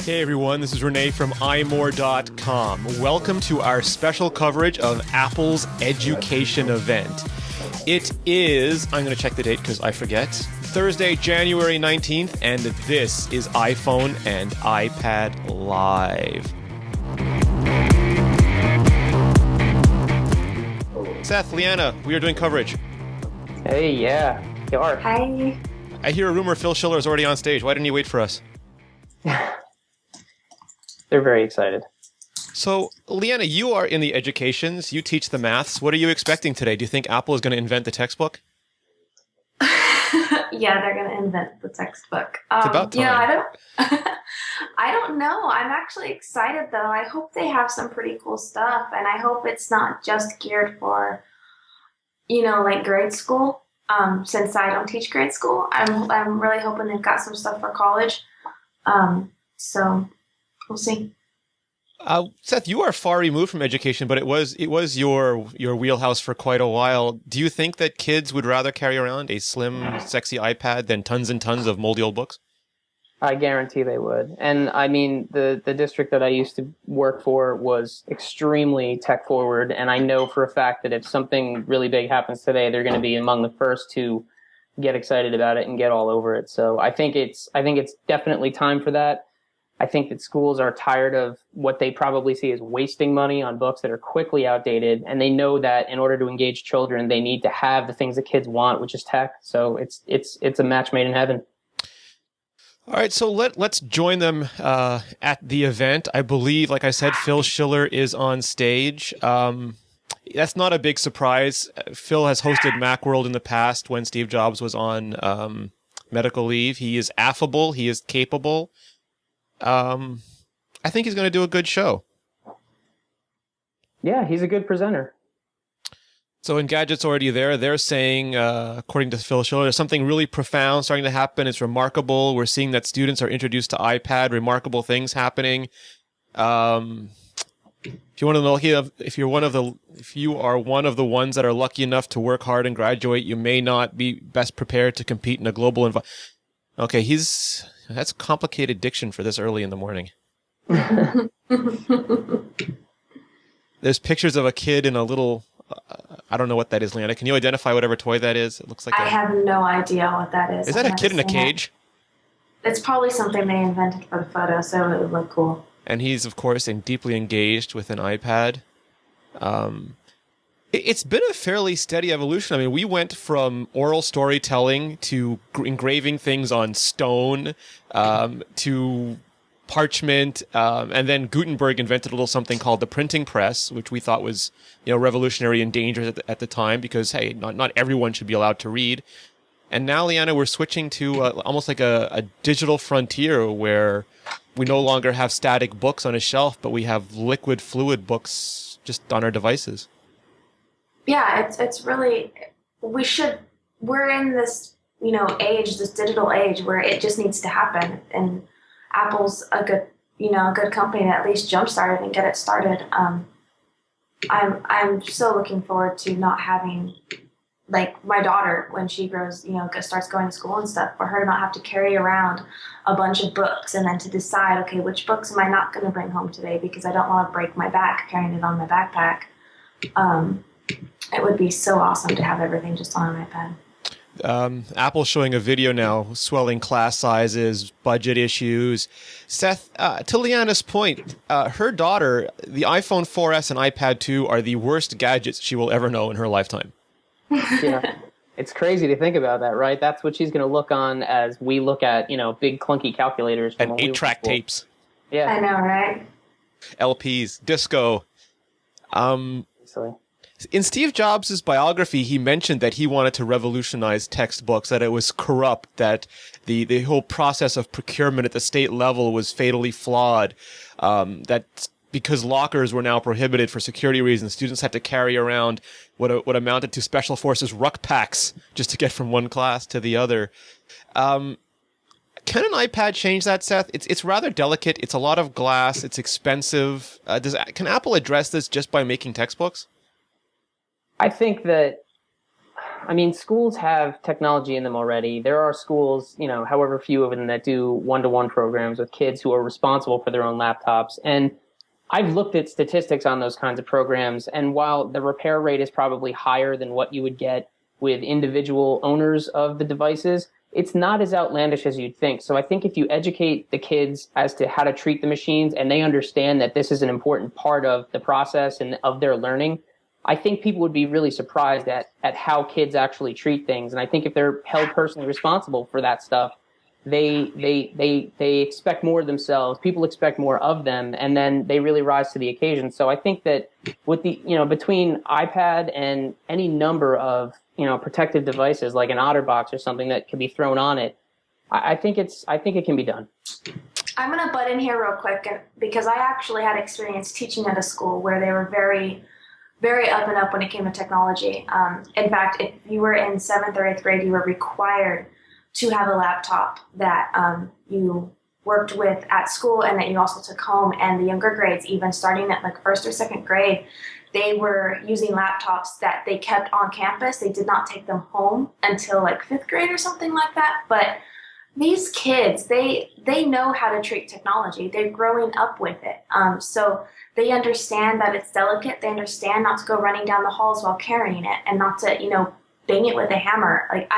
Hey everyone, this is Rene from imore.com. Welcome to our special coverage of Apple's education event. It is, I'm going to check the date because I forget, Thursday, January 19th, and this is iPhone and iPad Live. Seth, Leanna, we are doing coverage. Hey, yeah, you are. Hi. I hear a rumor Phil Schiller is already on stage. Why didn't he wait for us? They're very excited. So, Leanna, you are in the educations. You teach the maths. What are you expecting today? Do you think Apple is going to invent the textbook? Yeah, they're going to invent the textbook. It's about time. I don't know. I'm actually excited, though. I hope they have some pretty cool stuff, and I hope it's not just geared for, like grade school. Since I don't teach grade school, I'm really hoping they've got some stuff for college. So we'll see. Seth, you are far removed from education, but it was your wheelhouse for quite a while. Do you think that kids would rather carry around a slim, sexy iPad than tons and tons of moldy old books? I guarantee they would. And I mean, the district that I used to work for was extremely tech forward. And I know for a fact that if something really big happens today, they're going to be among the first to get excited about it and get all over it. So I think it's definitely time for that. I think that schools are tired of what they probably see as wasting money on books that are quickly outdated. And they know that in order to engage children, they need to have the things that kids want, which is tech. So it's a match made in heaven. All right, so let's join them at the event. I believe, like I said, Phil Schiller is on stage. That's not a big surprise. Phil has hosted Macworld in the past when Steve Jobs was on medical leave. He is affable. He is capable. I think he's going to do a good show. Yeah, he's a good presenter. So Engadget's already there. They're saying, according to Phil Schiller, there's something really profound starting to happen. It's remarkable. We're seeing that students are introduced to iPad. Remarkable things happening. If you are one of the ones that are lucky enough to work hard and graduate, you may not be best prepared to compete in a global environment. Okay, that's complicated diction for this early in the morning. There's pictures of a kid in a little. I don't know what that is, Leanna. Can you identify whatever toy that is? It looks like I have no idea what that is. Is that a kid in a cage? It's probably something they invented for the photo, so it would look cool. And he's, of course, deeply engaged with an iPad. It's been a fairly steady evolution. I mean, we went from oral storytelling to engraving things on stone to parchment, and then Gutenberg invented a little something called the printing press, which we thought was, revolutionary and dangerous at the time because, hey, not everyone should be allowed to read. And now, Leanna, we're switching to almost like a digital frontier where we no longer have static books on a shelf, but we have liquid fluid books just on our devices. Yeah, it's really, we're in this, age, this digital age where it just needs to happen. And Apple's a good company to at least jumpstart it and get it started. I'm so looking forward to not having, like my daughter when she grows, starts going to school and stuff, for her to not have to carry around a bunch of books and then to decide, okay, which books am I not going to bring home today because I don't want to break my back carrying it on my backpack. It would be so awesome to have everything just on an iPad. Apple's showing a video now, swelling class sizes, budget issues. Seth, to Leanna's point, her daughter, the iPhone 4S and iPad 2 are the worst gadgets she will ever know in her lifetime. Yeah, it's crazy to think about that, right? That's what she's going to look on as we look at, big clunky calculators. And 8-track tapes. Yeah. I know, right? LPs, disco. Silly. In Steve Jobs' biography, he mentioned that he wanted to revolutionize textbooks, that it was corrupt, that the whole process of procurement at the state level was fatally flawed, that because lockers were now prohibited for security reasons, students had to carry around what amounted to special forces ruck packs just to get from one class to the other. Can an iPad change that, Seth? It's rather delicate. It's a lot of glass. It's expensive. Can Apple address this just by making textbooks? I think that I mean, schools have technology in them already. There are schools, however few of them, that do one-to-one programs with kids who are responsible for their own laptops. And I've looked at statistics on those kinds of programs, and while the repair rate is probably higher than what you would get with individual owners of the devices, it's not as outlandish as you'd think. So I think if you educate the kids as to how to treat the machines and they understand that this is an important part of the process and of their learning, I think people would be really surprised at how kids actually treat things. And I think if they're held personally responsible for that stuff, they expect more of themselves. People expect more of them, and then they really rise to the occasion. So I think that with the between iPad and any number of protective devices like an OtterBox or something that can be thrown on it, I think it can be done. I'm going to butt in here real quick because I actually had experience teaching at a school where they were very, very up and up when it came to technology. In fact, if you were in 7th or 8th grade, you were required to have a laptop that you worked with at school and that you also took home. And the younger grades, even starting at like 1st or 2nd grade, they were using laptops that they kept on campus. They did not take them home until like 5th grade or something like that. But these kids, they know how to treat technology. They're growing up with it. So they understand that it's delicate. They understand not to go running down the halls while carrying it and not to, bang it with a hammer. Like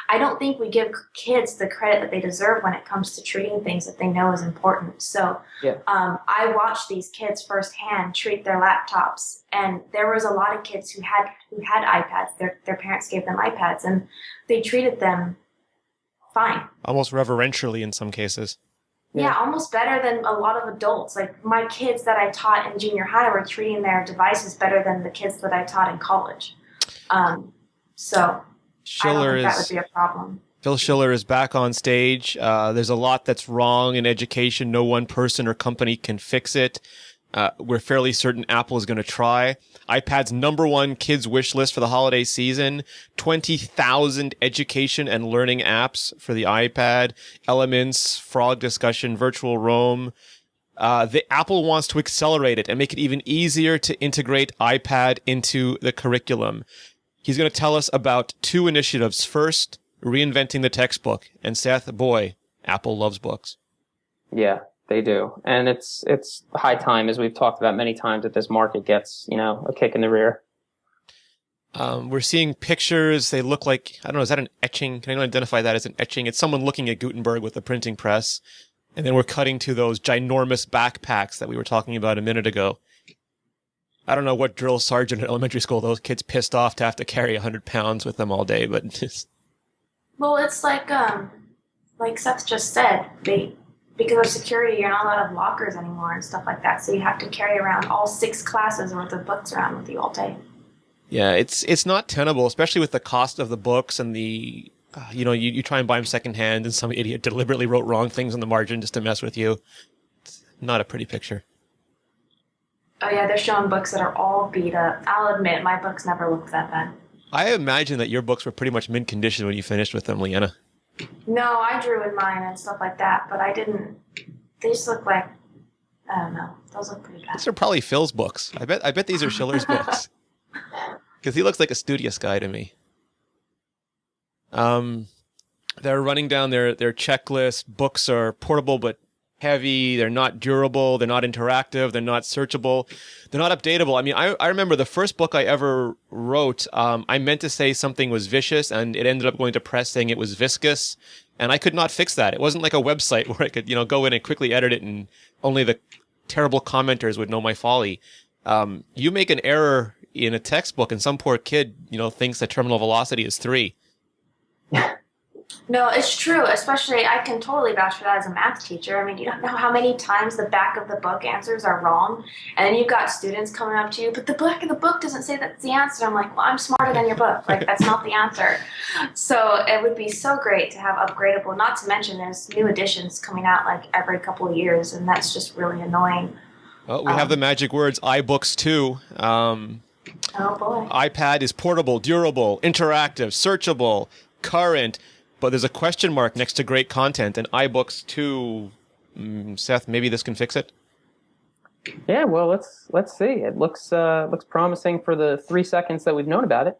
I don't think we give kids the credit that they deserve when it comes to treating things that they know is important. So Yeah. I watched these kids firsthand treat their laptops, and there was a lot of kids who had iPads. Their parents gave them iPads, and they treated them fine. Almost reverentially in some cases. Yeah, almost better than a lot of adults. Like my kids that I taught in junior high were treating their devices better than the kids that I taught in college. So Schiller I don't think that would be a problem. Phil Schiller is back on stage. There's a lot that's wrong in education. No one person or company can fix it. We're fairly certain Apple is going to try. iPad's #1 kids wish list for the holiday season. 20,000 education and learning apps for the iPad. Elements, Frog Discussion, Virtual Roam. The Apple wants to accelerate it and make it even easier to integrate iPad into the curriculum. He's going to tell us about 2 initiatives. First, reinventing the textbook. And Seth, boy, Apple loves books. Yeah, they do. And it's high time, as we've talked about many times, that this market gets, a kick in the rear. We're seeing pictures. They look like, I don't know, is that an etching? Can anyone identify that as an etching? It's someone looking at Gutenberg with a printing press. And then we're cutting to those ginormous backpacks that we were talking about a minute ago. I don't know what drill sergeant at elementary school those kids pissed off to have to carry 100 pounds with them all day, but just... Well, it's like Seth just said, because of security, you're not allowed to have lockers anymore and stuff like that. So you have to carry around all 6 classes worth of books around with you all day. Yeah, it's not tenable, especially with the cost of the books and the, you try and buy them secondhand and some idiot deliberately wrote wrong things on the margin just to mess with you. It's not a pretty picture. Oh yeah, they're showing books that are all beat up. I'll admit, my books never looked that bad. I imagine that your books were pretty much mint condition when you finished with them, Leanna. No, I drew in mine and stuff like that, but I didn't. They just look like, I don't know. Those look pretty bad. These are probably Phil's books. I bet these are Schiller's books. Because he looks like a studious guy to me. They're running down their checklist. Books are portable but heavy. They're not durable. They're not interactive. They're not searchable. They're not updatable. I mean, I remember the first book I ever wrote, I meant to say something was vicious, and it ended up going to press saying it was viscous, and I could not fix that. It wasn't like a website where I could, go in and quickly edit it, and only the terrible commenters would know my folly. You make an error in a textbook, and some poor kid, thinks that terminal velocity is 3. No, it's true. Especially, I can totally vouch for that as a math teacher. I mean, you don't know how many times the back of the book answers are wrong. And then you've got students coming up to you, but the back of the book doesn't say that's the answer. I'm like, well, I'm smarter than your book. Like, that's not the answer. So it would be so great to have upgradable, not to mention there's new editions coming out like every couple of years. And that's just really annoying. Well, we have the magic words, iBooks too. Oh, boy. iPad is portable, durable, interactive, searchable, current, but there's a question mark next to great content, and iBooks 2, Seth, maybe this can fix it? Yeah, well, let's see. It looks promising for the 3 seconds that we've known about it.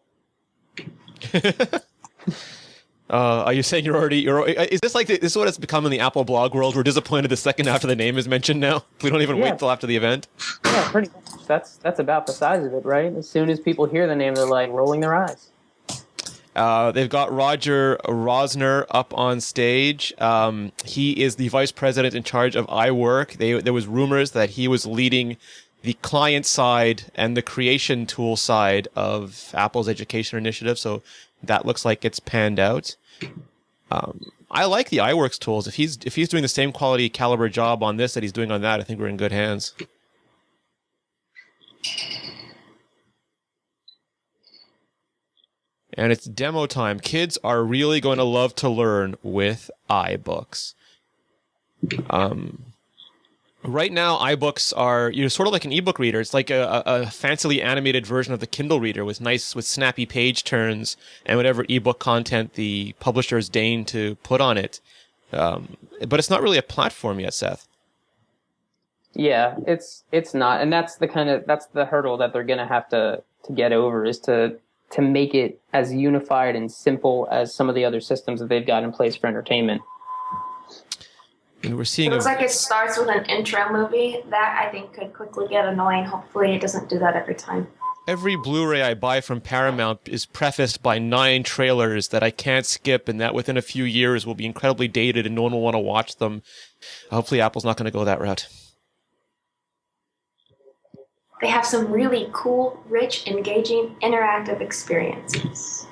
Are you saying is this like, this is what it's become in the Apple blog world? We're disappointed the second after the name is mentioned now? We don't even wait till after the event? Yeah, pretty much. That's about the size of it, right? As soon as people hear the name, they're like rolling their eyes. They've got Roger Rosner up on stage. He is the vice president in charge of iWork. There was rumors that he was leading the client side and the creation tool side of Apple's education initiative. So that looks like it's panned out. I like the iWorks tools. If he's doing the same quality caliber job on this that he's doing on that, I think we're in good hands. And it's demo time. Kids are really going to love to learn with iBooks. Right now, iBooks are sort of like an ebook reader. It's like a fancily animated version of the Kindle reader with snappy page turns and whatever ebook content the publishers deign to put on it. But it's not really a platform yet, Seth. Yeah, it's not, and that's the hurdle that they're going to have to get over, is to make it as unified and simple as some of the other systems that they've got in place for entertainment. And we're seeing it looks like it starts with an intro movie. That, I think, could quickly get annoying. Hopefully it doesn't do that every time. Every Blu-ray I buy from Paramount is prefaced by 9 trailers that I can't skip, and that within a few years will be incredibly dated and no one will want to watch them. Hopefully Apple's not going to go that route. They have some really cool, rich, engaging, interactive experiences.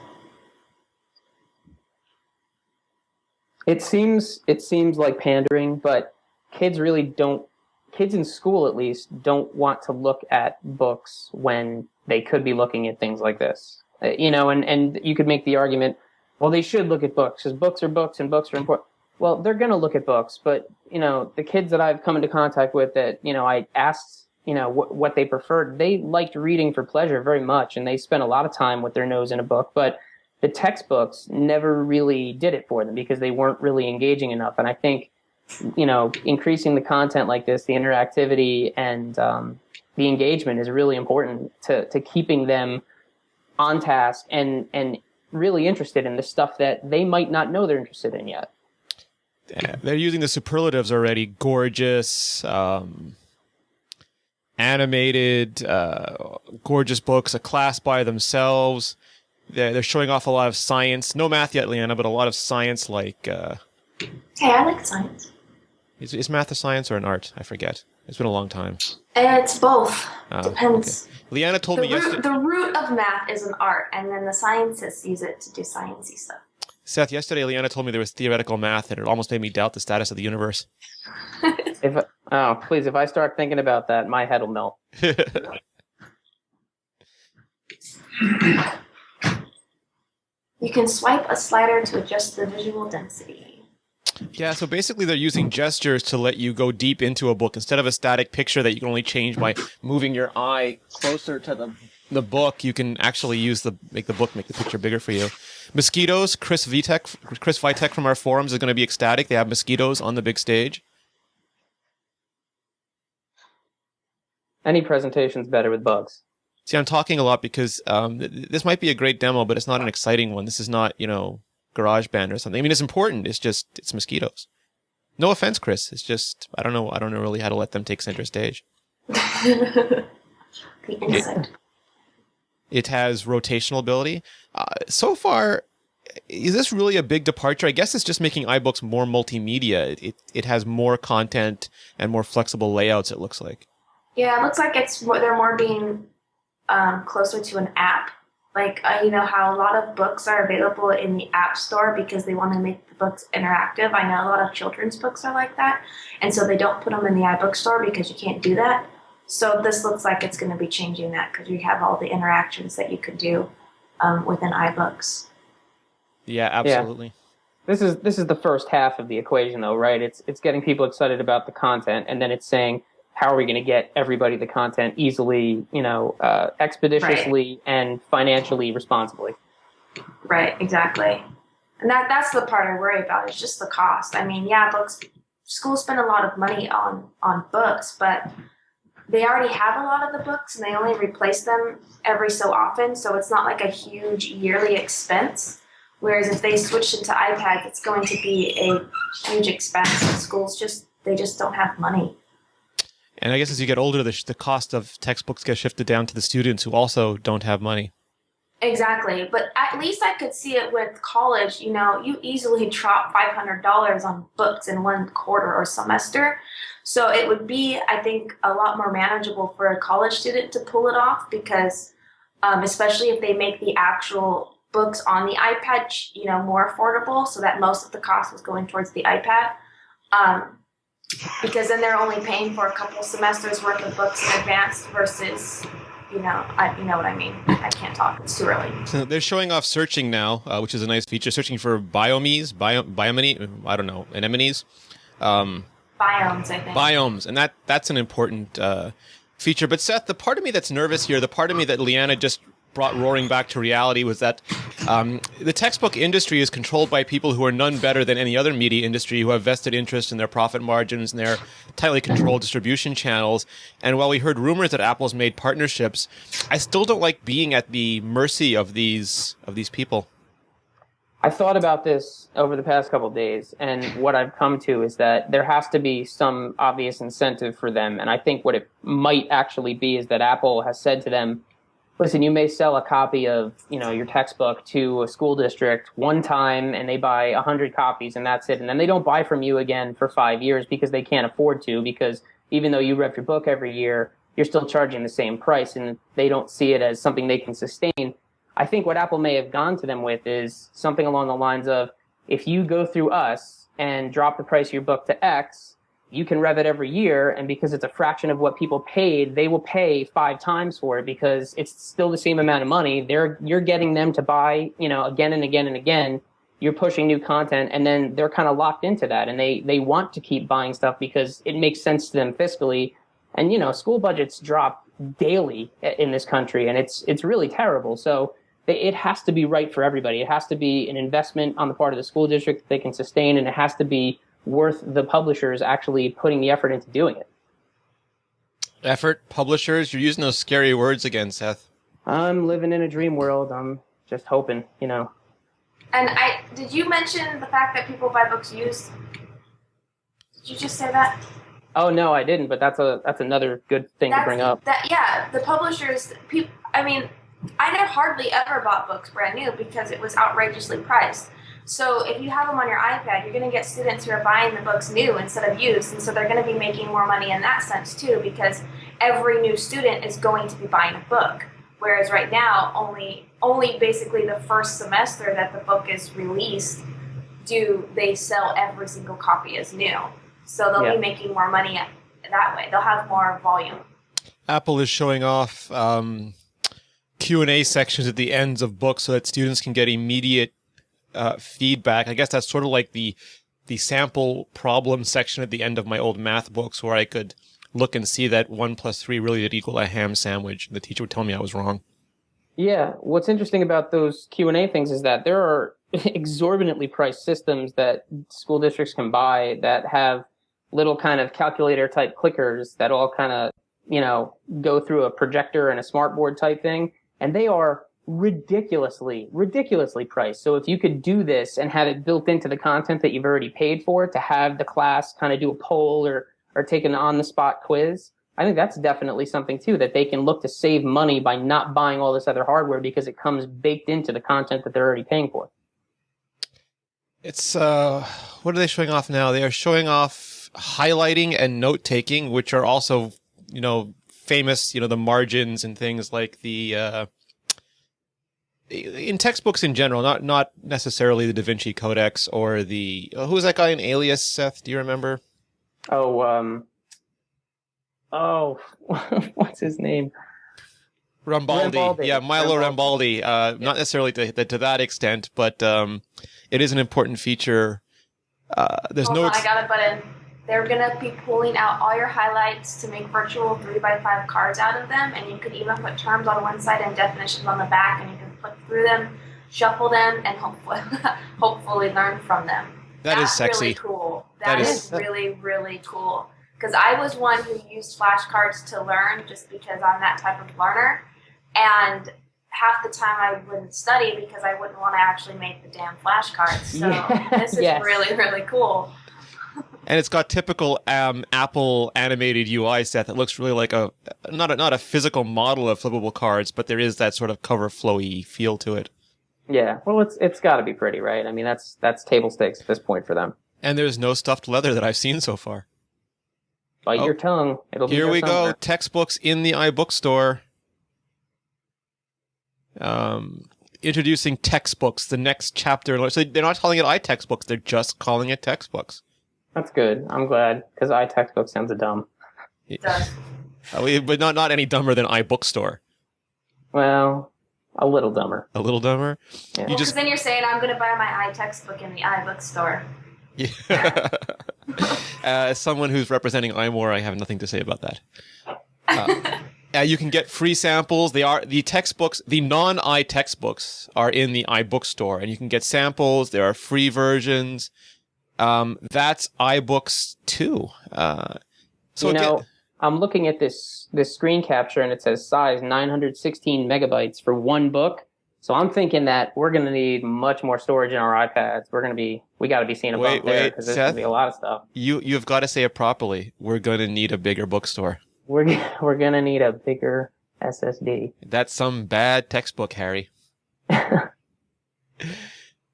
It seems like pandering, but kids in school at least don't want to look at books when they could be looking at things like this. And you could make the argument, well, they should look at books because books are books and books are important. Well, they're going to look at books, but the kids that I've come into contact with that I asked what they preferred, they liked reading for pleasure very much, and they spent a lot of time with their nose in a book, but the textbooks never really did it for them because they weren't really engaging enough. And I think, increasing the content like this, the interactivity and the engagement is really important to keeping them on task and really interested in the stuff that they might not know they're interested in yet. They're using the superlatives already. Gorgeous, animated, gorgeous books, a class by themselves. They're showing off a lot of science. No math yet, Leanna, but a lot of science like... Hey, I like science. Is math a science or an art? I forget. It's been a long time. It's both. Depends. Okay. Leanna told me yesterday... The root of math is an art, and then the scientists use it to do sciencey stuff. Seth, yesterday Leanna told me there was theoretical math, and it almost made me doubt the status of the universe. If I start thinking about that, my head will melt. You can swipe a slider to adjust the visual density. Yeah, so basically they're using gestures to let you go deep into a book. Instead of a static picture that you can only change by moving your eye closer to the book, you can actually make the picture bigger for you. Mosquitoes, Chris Vitek from our forums is going to be ecstatic. They have mosquitoes on the big stage. Any presentation's better with bugs. See, I'm talking a lot because this might be a great demo, but it's not an exciting one. This is not, GarageBand or something. I mean, it's important. It's mosquitoes. No offense, Chris. It's just, I don't know really how to let them take center stage. The insight. It has rotational ability. So far, is this really a big departure? I guess it's just making iBooks more multimedia. It has more content and more flexible layouts, it looks like. Yeah, it looks like they're more being closer to an app. Like, how a lot of books are available in the App Store because they want to make the books interactive. I know a lot of children's books are like that. And so they don't put them in the iBook Store because you can't do that. So this looks like it's going to be changing that because you have all the interactions that you could do within iBooks. Yeah, absolutely. Yeah. This is the first half of the equation, though, right? It's getting people excited about the content, and then it's saying, how are we going to get everybody the content easily, expeditiously and financially responsibly? Right, exactly. And that's the part I worry about, is just the cost. I mean, schools spend a lot of money on books, but they already have a lot of the books and they only replace them every so often. So it's not like a huge yearly expense. Whereas if they switch into iPads, it's going to be a huge expense. Schools they just don't have money. And I guess as you get older, the cost of textbooks gets shifted down to the students who also don't have money. Exactly. But at least I could see it with college. You know, you easily drop $500 on books in one quarter or semester. So it would be, I think, a lot more manageable for a college student to pull it off because especially if they make the actual books on the iPad, you know, more affordable so that most of the cost was going towards the iPad. Because then they're only paying for a couple semesters worth of books in advance versus, you know what I mean. I can't talk. It's too early. So they're showing off searching now, which is a nice feature. Searching for anemones. Biomes, I think. Biomes, and that's an important feature. But Seth, the part of me that's nervous here, the part of me that Leanna just brought roaring back to reality was that the textbook industry is controlled by people who are none better than any other media industry, who have vested interest in their profit margins and their tightly controlled distribution channels. And while we heard rumors that Apple's made partnerships, I still don't like being at the mercy of these people. I thought about this over the past couple of days, and what I've come to is that there has to be some obvious incentive for them. And I think what it might actually be is that Apple has said to them, listen, you may sell a copy of, you know, your textbook to a school district one time and they buy 100 copies and that's it. And then they don't buy from you again for 5 years because they can't afford to, because even though you rev your book every year, you're still charging the same price and they don't see it as something they can sustain. I think what Apple may have gone to them with is something along the lines of, if you go through us and drop the price of your book to X, you can rev it every year, and because it's a fraction of what people paid, they will pay 5 times for it because it's still the same amount of money. You're getting them to buy, you know, again and again and again. You're pushing new content, and then they're kind of locked into that, and they want to keep buying stuff because it makes sense to them fiscally. And you know, school budgets drop daily in this country, and it's really terrible. So it has to be right for everybody. It has to be an investment on the part of the school district that they can sustain, and it has to be worth the publishers actually putting the effort into doing it. Effort, publishers, you're using those scary words again, Seth. I'm living in a dream world. I'm just hoping, you know. And did you mention the fact that people buy books used? Did you just say that? Oh no, I didn't. But that's another good thing to bring up. Yeah, the publishers. I mean, I never hardly ever bought books brand new because it was outrageously priced. So if you have them on your iPad, you're going to get students who are buying the books new instead of used. And so they're going to be making more money in that sense too, because every new student is going to be buying a book. Whereas right now, only basically the first semester that the book is released, do they sell every single copy as new. So they'll be making more money that way. They'll have more volume. Apple is showing off Q&A sections at the ends of books so that students can get immediate feedback. I guess that's sort of like the sample problem section at the end of my old math books, where I could look and see that 1 + 3 really did equal a ham sandwich. The teacher would tell me I was wrong. Yeah, what's interesting about those Q&A things is that there are exorbitantly priced systems that school districts can buy that have little kind of calculator type clickers that all kind of, you know, go through a projector and a smart board type thing, and they are ridiculously priced. So if you could do this and have it built into the content that you've already paid for, to have the class kind of do a poll or take an on-the-spot quiz, I think that's definitely something too, that they can look to save money by not buying all this other hardware because it comes baked into the content that they're already paying for. It's, what are they showing off now? They are showing off highlighting and note-taking, which are also, you know, famous, you know, the margins and things like the, in textbooks in general, not necessarily the Da Vinci Codex or the, who was that guy in Alias, Seth? Do you remember? What's his name? Rambaldi. Yeah, Milo Rambaldi. Not necessarily to that extent, but it is an important feature. There's I got it, but they're going to be pulling out all your highlights to make virtual 3x5 cards out of them, and you could even put terms on one side and definitions on the back, and you can flip through them, shuffle them, and hopefully learn from them. That's sexy. Really cool. That is really, really cool. because I was one who used flashcards to learn just because I'm that type of learner. And half the time I wouldn't study because I wouldn't want to actually make the damn flashcards. So this is really, really cool. And it's got typical Apple animated UI, Seth. It looks really like not a physical model of flippable cards, but there is that sort of cover flowy feel to it. Yeah, well, it's got to be pretty, right? I mean, that's table stakes at this point for them. And there's no stuffed leather that I've seen so far. Bite your tongue. It'll be here we somewhere. go. Textbooks in the iBook store. Introducing textbooks, the next chapter. So they're not calling it iTextbooks, they're just calling it textbooks. That's good. I'm glad, because iTextbook sounds dumb. It does. But not any dumber than iBookstore. Well, a little dumber. A little dumber? Yeah. Because then you're saying I'm going to buy my iTextbook in the iBook store. Yeah. As someone who's representing iMore, I have nothing to say about that. You can get free samples. They are the textbooks. The non-iTextbooks are in the iBook store, and you can get samples. There are free versions. That's iBooks too. I'm looking at this screen capture, and it says size 916 megabytes for one book. So I'm thinking that we're going to need much more storage in our iPads. We got to be seeing a bump there because there's going to be a lot of stuff. You've got to say it properly. We're going to need a bigger bookstore. We're going to need a bigger SSD. That's some bad textbook, Harry.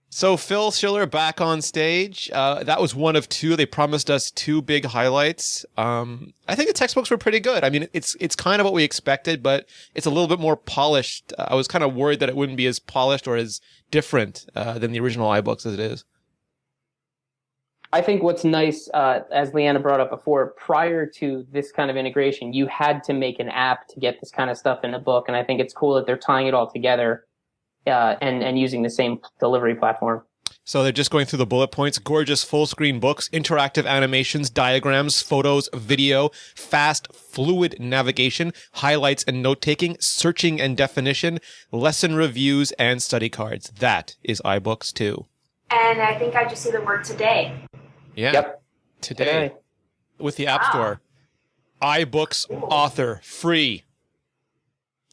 So Phil Schiller back on stage. That was one of two. They promised us two big highlights. I think the textbooks were pretty good. I mean, it's kind of what we expected, but it's a little bit more polished. I was kind of worried that it wouldn't be as polished or as different than the original iBooks as it is. I think what's nice, as Leanna brought up before, prior to this kind of integration, you had to make an app to get this kind of stuff in a book. And I think it's cool that they're tying it all together. And using the same delivery platform. So they're just going through the bullet points. Gorgeous full-screen books, interactive animations, diagrams, photos, video, fast, fluid navigation, highlights and note-taking, searching and definition, lesson reviews, and study cards. That is iBooks too. And I think I just see the word today. Yeah. Yep. Today. With the App Store. iBooks author, free.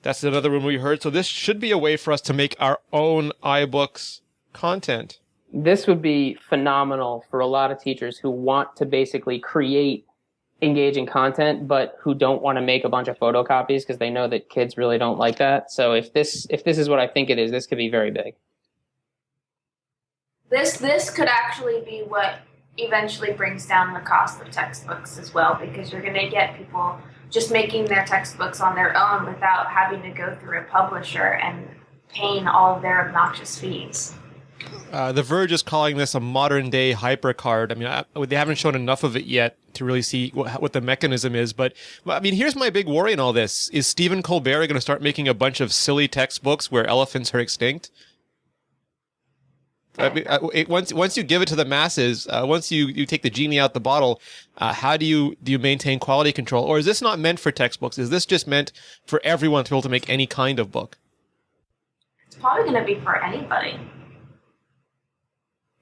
That's another one we heard. So this should be a way for us to make our own iBooks content. This would be phenomenal for a lot of teachers who want to basically create engaging content, but who don't want to make a bunch of photocopies because they know that kids really don't like that. So if this is what I think it is, this could be very big. This could actually be what eventually brings down the cost of textbooks as well, because you're going to get people just making their textbooks on their own without having to go through a publisher and paying all of their obnoxious fees. The Verge is calling this a modern-day HyperCard. I mean, they haven't shown enough of it yet to really see what the mechanism is. But, I mean, here's my big worry in all this. Is Stephen Colbert going to start making a bunch of silly textbooks where elephants are extinct? I mean, once you give it to the masses, once you take the genie out the bottle, how do you maintain quality control? Or is this not meant for textbooks? Is this just meant for everyone to be able to make any kind of book? It's probably going to be for anybody.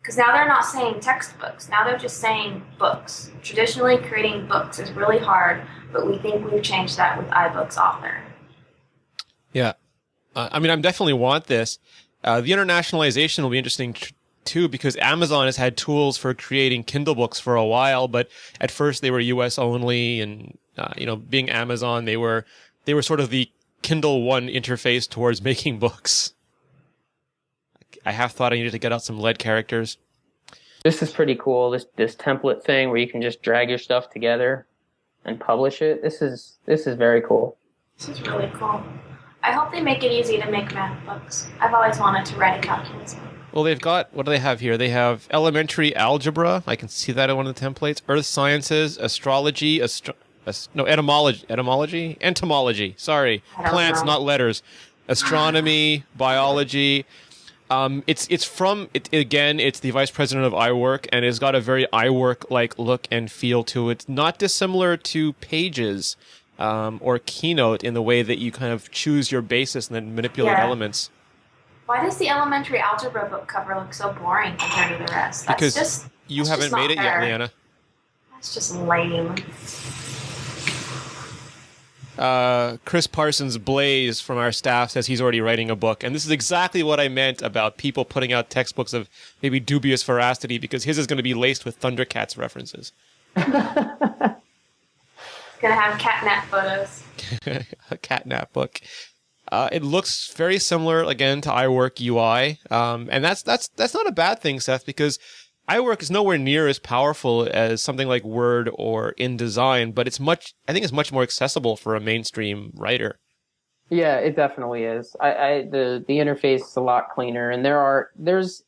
Because now they're not saying textbooks. Now they're just saying books. Traditionally, creating books is really hard, but we think we've changed that with iBooks Author. Yeah. I mean, I definitely want this. The internationalization will be interesting too, because Amazon has had tools for creating Kindle books for a while, but at first they were US only, and being Amazon, they were sort of the Kindle One interface towards making books. I have thought I needed to get out some lead characters. This is pretty cool. This template thing where you can just drag your stuff together and publish it. This is very cool. This is really cool. I hope they make it easy to make math books. I've always wanted to write a calculus book. Well, they've got, what do they have here? They have elementary algebra. I can see that in one of the templates. Earth sciences, astrology, entomology. Sorry. Plants, not letters. Astronomy, biology. It's the vice president of iWork, and it's got a very iWork-like look and feel to it. Not dissimilar to Pages or Keynote in the way that you kind of choose your basis and then manipulate elements. Why does the elementary algebra book cover look so boring compared to the rest? Because you haven't made it yet, Leanna. It's just lame. Chris Parsons Blaze from our staff says he's already writing a book, and this is exactly what I meant about people putting out textbooks of maybe dubious veracity, because his is going to be laced with Thundercats references. Gonna have catnap photos. A catnap book. It looks very similar again to iWork UI, and that's not a bad thing, Seth, because iWork is nowhere near as powerful as something like Word or InDesign, but I think it's much more accessible for a mainstream writer. Yeah, it definitely is. The interface is a lot cleaner, and there's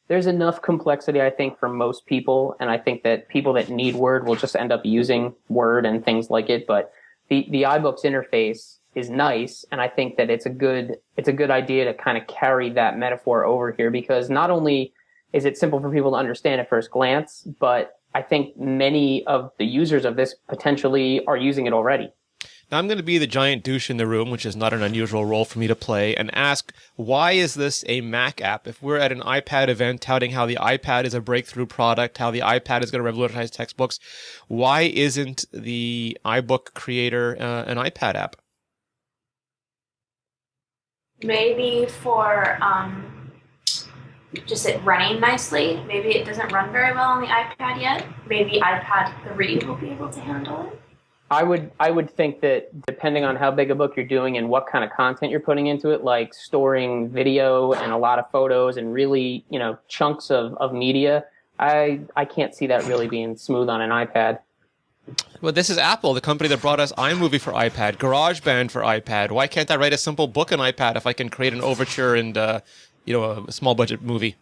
enough complexity, I think, for most people, and I think that people that need Word will just end up using Word and things like it. But the iBooks interface is nice, and I think that it's a good idea to kind of carry that metaphor over here, because not only is it simple for people to understand at first glance, but I think many of the users of this potentially are using it already. Now I'm going to be the giant douche in the room, which is not an unusual role for me to play, and ask, why is this a Mac app? If we're at an iPad event touting how the iPad is a breakthrough product, how the iPad is going to revolutionize textbooks, why isn't the iBook creator an iPad app? Maybe for just it running nicely. Maybe it doesn't run very well on the iPad yet. Maybe iPad 3 will be able to handle it. I would think that depending on how big a book you're doing and what kind of content you're putting into it, like storing video and a lot of photos and really, chunks of media, I can't see that really being smooth on an iPad. Well, this is Apple, the company that brought us iMovie for iPad, GarageBand for iPad. Why can't I write a simple book on iPad if I can create an overture and a small budget movie?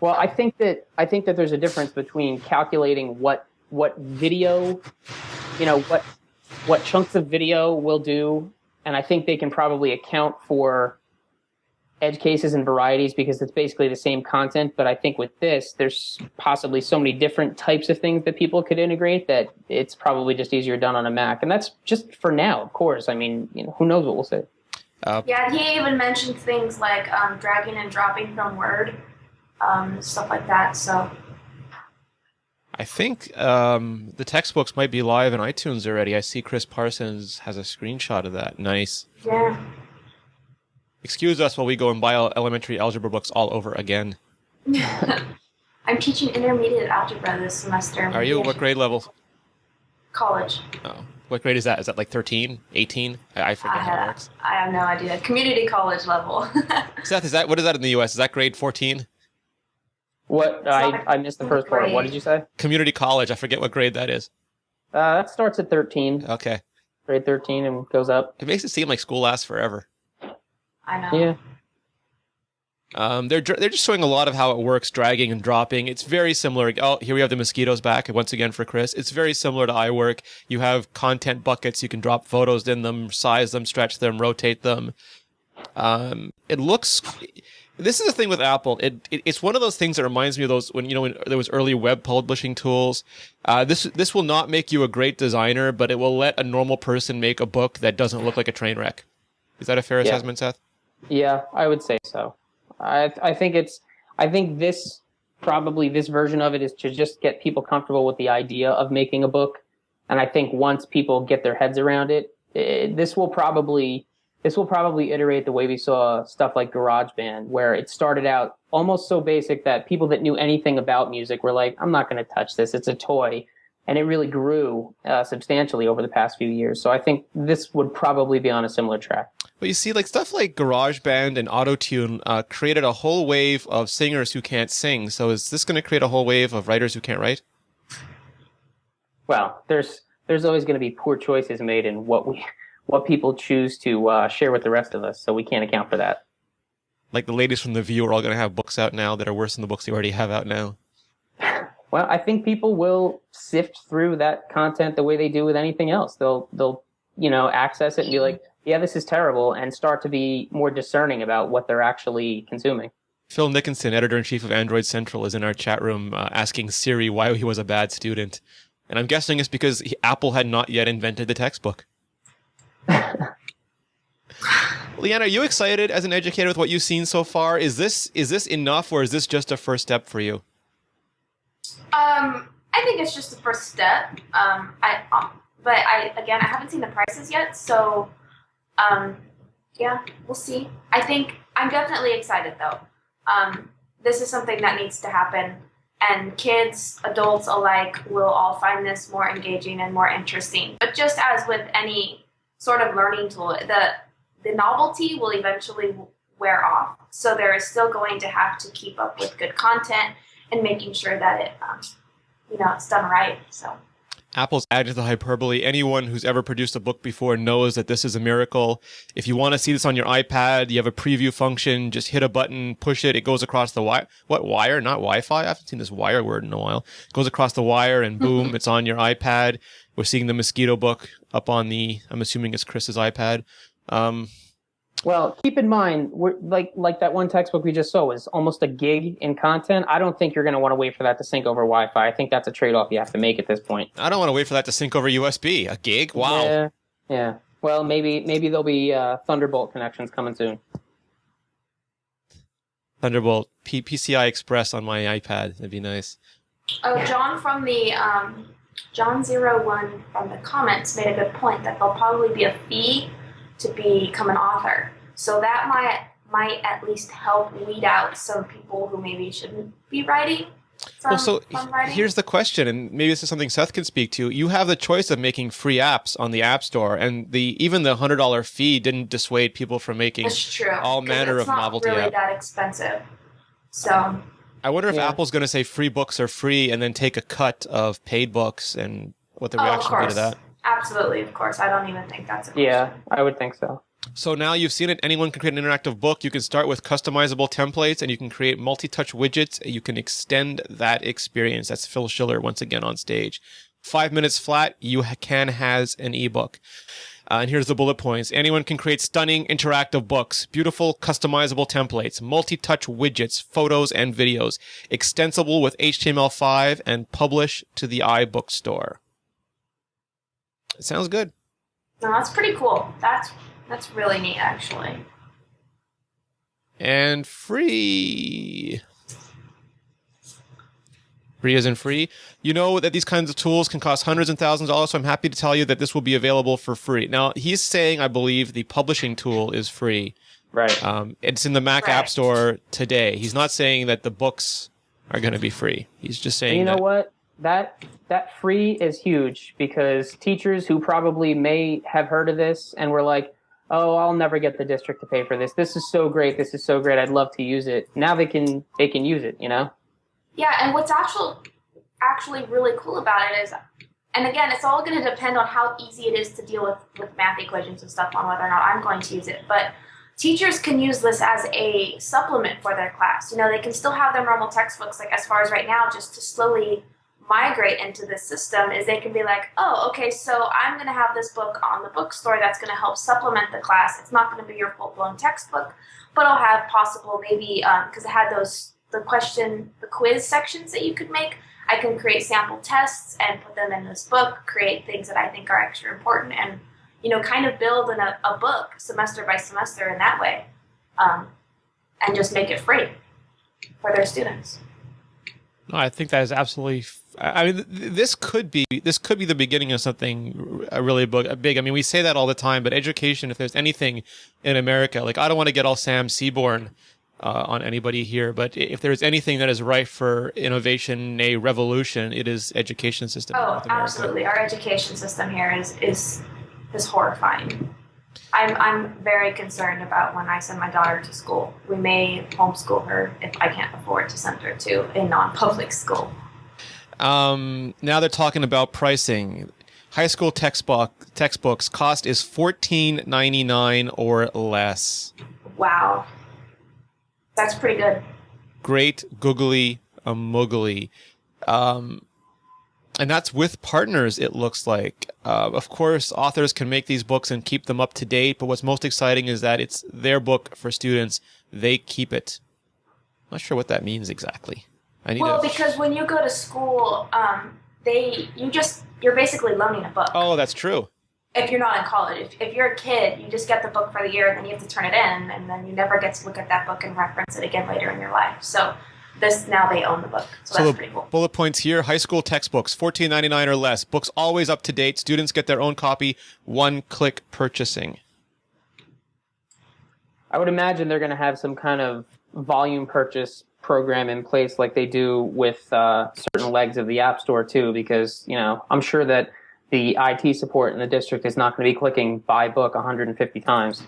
Well, I think that there's a difference between calculating what video, what chunks of video will do, and I think they can probably account for edge cases and varieties because it's basically the same content. But I think with this, there's possibly so many different types of things that people could integrate that it's probably just easier done on a Mac. And that's just for now, of course. I mean, who knows what we'll say. Yeah, he even mentioned things like dragging and dropping from Word, stuff like that. So I think the textbooks might be live in iTunes already. I see Chris Parsons has a screenshot of that. Nice. Yeah. Excuse us while we go and buy elementary algebra books all over again. I'm teaching intermediate algebra this semester. Are you? What grade level? College. Oh. What grade is that? Is that like 13, 18? I forget how it works. I have no idea. Community college level. Seth, what is that in the U.S.? Is that grade 14? What? I missed the first part. What did you say? Community college. I forget what grade that is. That starts at 13. Okay. Grade 13 and goes up. It makes it seem like school lasts forever. I know. Yeah. They're just showing a lot of how it works, dragging and dropping. It's very similar. Oh, here we have the mosquitoes back once again for Chris. It's very similar to iWork. You have content buckets. You can drop photos in them, size them, stretch them, rotate them. It looks. This is the thing with Apple. It's one of those things that reminds me of those when there was early web publishing tools. This will not make you a great designer, but it will let a normal person make a book that doesn't look like a train wreck. Is that a fair assessment, Seth? Yeah, I would say so. I think this version of it is to just get people comfortable with the idea of making a book. And I think once people get their heads around it, this will probably iterate the way we saw stuff like GarageBand, where it started out almost so basic that people that knew anything about music were like, I'm not going to touch this. It's a toy. And it really grew substantially over the past few years. So I think this would probably be on a similar track. But you see, like stuff like GarageBand and Auto-Tune created a whole wave of singers who can't sing. So is this going to create a whole wave of writers who can't write? Well, there's always going to be poor choices made in what people choose to share with the rest of us. So we can't account for that. Like the ladies from The View are all going to have books out now that are worse than the books they already have out now. Well, I think people will sift through that content the way they do with anything else. They'll access it and be like, yeah, this is terrible, and start to be more discerning about what they're actually consuming. Phil Nickinson, editor-in-chief of Android Central, is in our chat room asking Siri why he was a bad student. And I'm guessing it's because Apple had not yet invented the textbook. Leanna, are you excited as an educator with what you've seen so far? Is this enough, or is this just a first step for you? I I think it's just the first step. But I haven't seen the prices yet, so yeah, we'll see. I think I'm definitely excited though. This is something that needs to happen, and kids, adults alike will all find this more engaging and more interesting. But just as with any sort of learning tool, the novelty will eventually wear off. So there is still going to have to keep up with good content and making sure that it, it's done right. So. Apple's added to the hyperbole. Anyone who's ever produced a book before knows that this is a miracle. If you want to see this on your iPad, you have a preview function. Just hit a button, push it. It goes across the wire. What wire? Not Wi-Fi? I haven't seen this wire word in a while. It goes across the wire and boom, it's on your iPad. We're seeing the Mosquito book up on I'm assuming it's Chris's iPad. Well, keep in mind, we're like that one textbook we just saw was almost a gig in content. I don't think you're going to want to wait for that to sync over Wi-Fi. I think that's a trade-off you have to make at this point. I don't want to wait for that to sync over USB. A gig? Wow. Yeah. Well, maybe there'll be Thunderbolt connections coming soon. Thunderbolt, PCI Express on my iPad. That'd be nice. Oh, John from the John01 from the comments made a good point that there'll probably be a fee to become an author. So that might at least help weed out some people who maybe shouldn't be writing. Here's the question, and maybe this is something Seth can speak to. You have the choice of making free apps on the App Store, and even the $100 fee didn't dissuade people from making all manner of novelty apps. It's not really that expensive. So I wonder if Apple's going to say free books are free and then take a cut of paid books and what the reaction will be to that. Absolutely, of course. I don't even think that's a question. Yeah, I would think so. So now you've seen it. Anyone can create an interactive book. You can start with customizable templates, and you can create multi-touch widgets. You can extend that experience. That's Phil Schiller once again on stage. 5 minutes flat, you can has an ebook. And here's the bullet points. Anyone can create stunning interactive books, beautiful customizable templates, multi-touch widgets, photos, and videos, extensible with HTML5, and publish to the iBook store. It sounds good. No, that's pretty cool. That's really neat, actually. And free. Free isn't free. You know that these kinds of tools can cost hundreds and thousands of dollars, so I'm happy to tell you that this will be available for free. Now, he's saying, I believe, the publishing tool is free. Right. It's in the Mac App Store today. He's not saying that the books are going to be free. He's just saying know what? That free is huge, because teachers who probably may have heard of this and were like, oh, I'll never get the district to pay for this. This is so great. This is so great. I'd love to use it. Now they can use it, you know? Yeah, and what's actually really cool about it is, and again, it's all going to depend on how easy it is to deal with math equations and stuff on whether or not I'm going to use it. But teachers can use this as a supplement for their class. You know, they can still have their normal textbooks, like as far as right now, just to slowly migrate into this system, is they can be like, oh, okay, so I'm going to have this book on the bookstore that's going to help supplement the class. It's not going to be your full-blown textbook, but I'll have possible maybe, because I had the quiz sections that you could make. I can create sample tests and put them in this book, create things that I think are extra important, and, you know, kind of build a book semester by semester in that way, and just make it free for their students. No, I think that is absolutely. I mean, this could be the beginning of something really big. I mean, we say that all the time, but education, if there's anything in America, like, I don't want to get all Sam Seaborn on anybody here, but if there's anything that is ripe for innovation, a revolution, it is education system. Oh, absolutely. Our education system here is horrifying. I'm very concerned about when I send my daughter to school. We may homeschool her if I can't afford to send her to a non-public school. Now they're talking about pricing. High school textbooks cost is $14.99 or less. Wow. That's pretty good. Great googly muggly. And that's with partners, it looks like. Of course, authors can make these books and keep them up to date, but what's most exciting is that it's their book for students. They keep it. I'm not sure what that means exactly. Because when you go to school, you're basically loaning a book. Oh, that's true. If you're not in college. If you're a kid, you just get the book for the year, and then you have to turn it in, and then you never get to look at that book and reference it again later in your life. So this now they own the book. So that's pretty cool. Bullet points here: high school textbooks, $14.99 or less. Books always up to date. Students get their own copy. One-click purchasing. I would imagine they're going to have some kind of volume purchase program in place like they do with certain legs of the App Store too, because, you know, I'm sure that the IT support in the district is not going to be clicking buy book 150 times.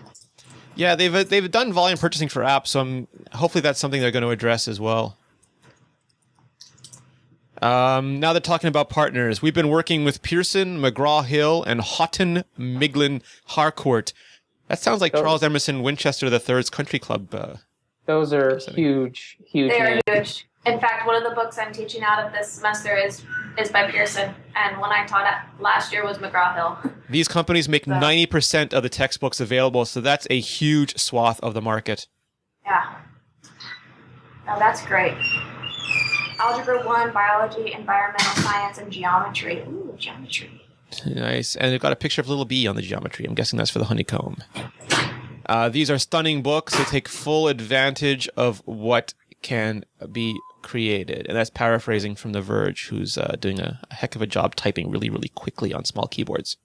Yeah, they've done volume purchasing for apps, so hopefully that's something they're going to address as well. Now they're talking about partners. We've been working with Pearson, McGraw-Hill, and Houghton Mifflin Harcourt. That sounds like Charles Emerson Winchester III's country club. Those are huge They are names. huge. In fact, one of the books I'm teaching out of this semester is by Pearson, and one I taught at last year was McGraw-Hill. These companies make 90% of the textbooks available, so that's a huge swath of the market. Yeah. Oh, that's great. Algebra 1, biology, environmental science, and geometry. Ooh, geometry. Nice. And they've got a picture of little bee on the geometry. I'm guessing that's for the honeycomb. These are stunning books. They take full advantage of what can be created. And that's paraphrasing from The Verge, who's doing a heck of a job typing really, really quickly on small keyboards.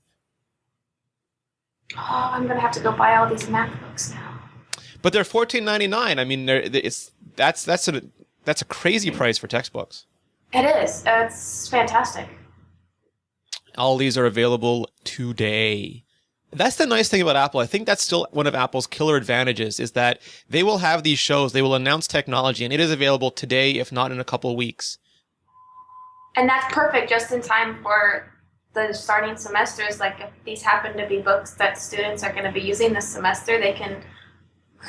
Oh, I'm going to have to go buy all these math books now. But they're $14.99. I mean, that's a crazy price for textbooks. It is. It's fantastic. All these are available today. That's the nice thing about Apple. I think that's still one of Apple's killer advantages, is that they will have these shows, they will announce technology, and it is available today, if not in a couple of weeks. And that's perfect, just in time for the starting semesters. Like, if these happen to be books that students are going to be using this semester, they can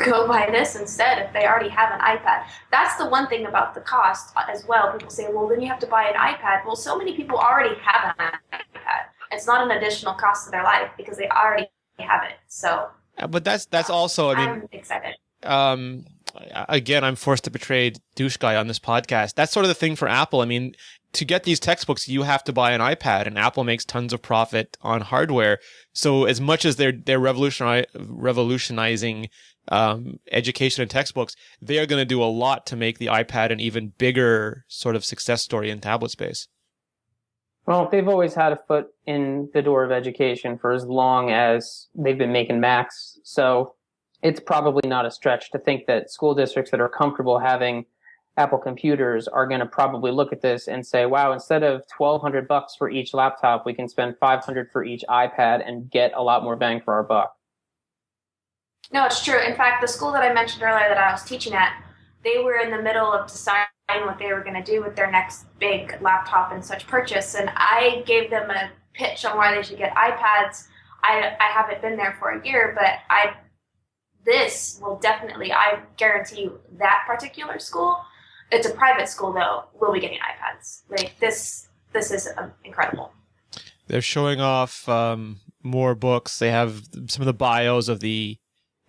go buy this instead if they already have an iPad. That's the one thing about the cost as well. People say, well, then you have to buy an iPad. Well, so many people already have an iPad. It's not an additional cost to their life because they already have it. So, but that's also, I mean, I'm excited. Again, I'm forced to portray douche guy on this podcast. That's sort of the thing for Apple. I mean, to get these textbooks, you have to buy an iPad, and Apple makes tons of profit on hardware. So as much as they're revolutionizing education and textbooks, they are going to do a lot to make the iPad an even bigger sort of success story in tablet space. Well, they've always had a foot in the door of education for as long as they've been making Macs. So it's probably not a stretch to think that school districts that are comfortable having Apple computers are going to probably look at this and say, wow, instead of $1,200 for each laptop, we can spend $500 for each iPad and get a lot more bang for our buck. No, it's true. In fact, the school that I mentioned earlier that I was teaching at, they were in the middle of deciding what they were going to do with their next big laptop and such purchase. And I gave them a pitch on why they should get iPads. I haven't been there for a year, but this will definitely, I guarantee you, that particular school, it's a private school though, will be getting iPads. Like this is incredible. They're showing off more books. They have some of the bios of the.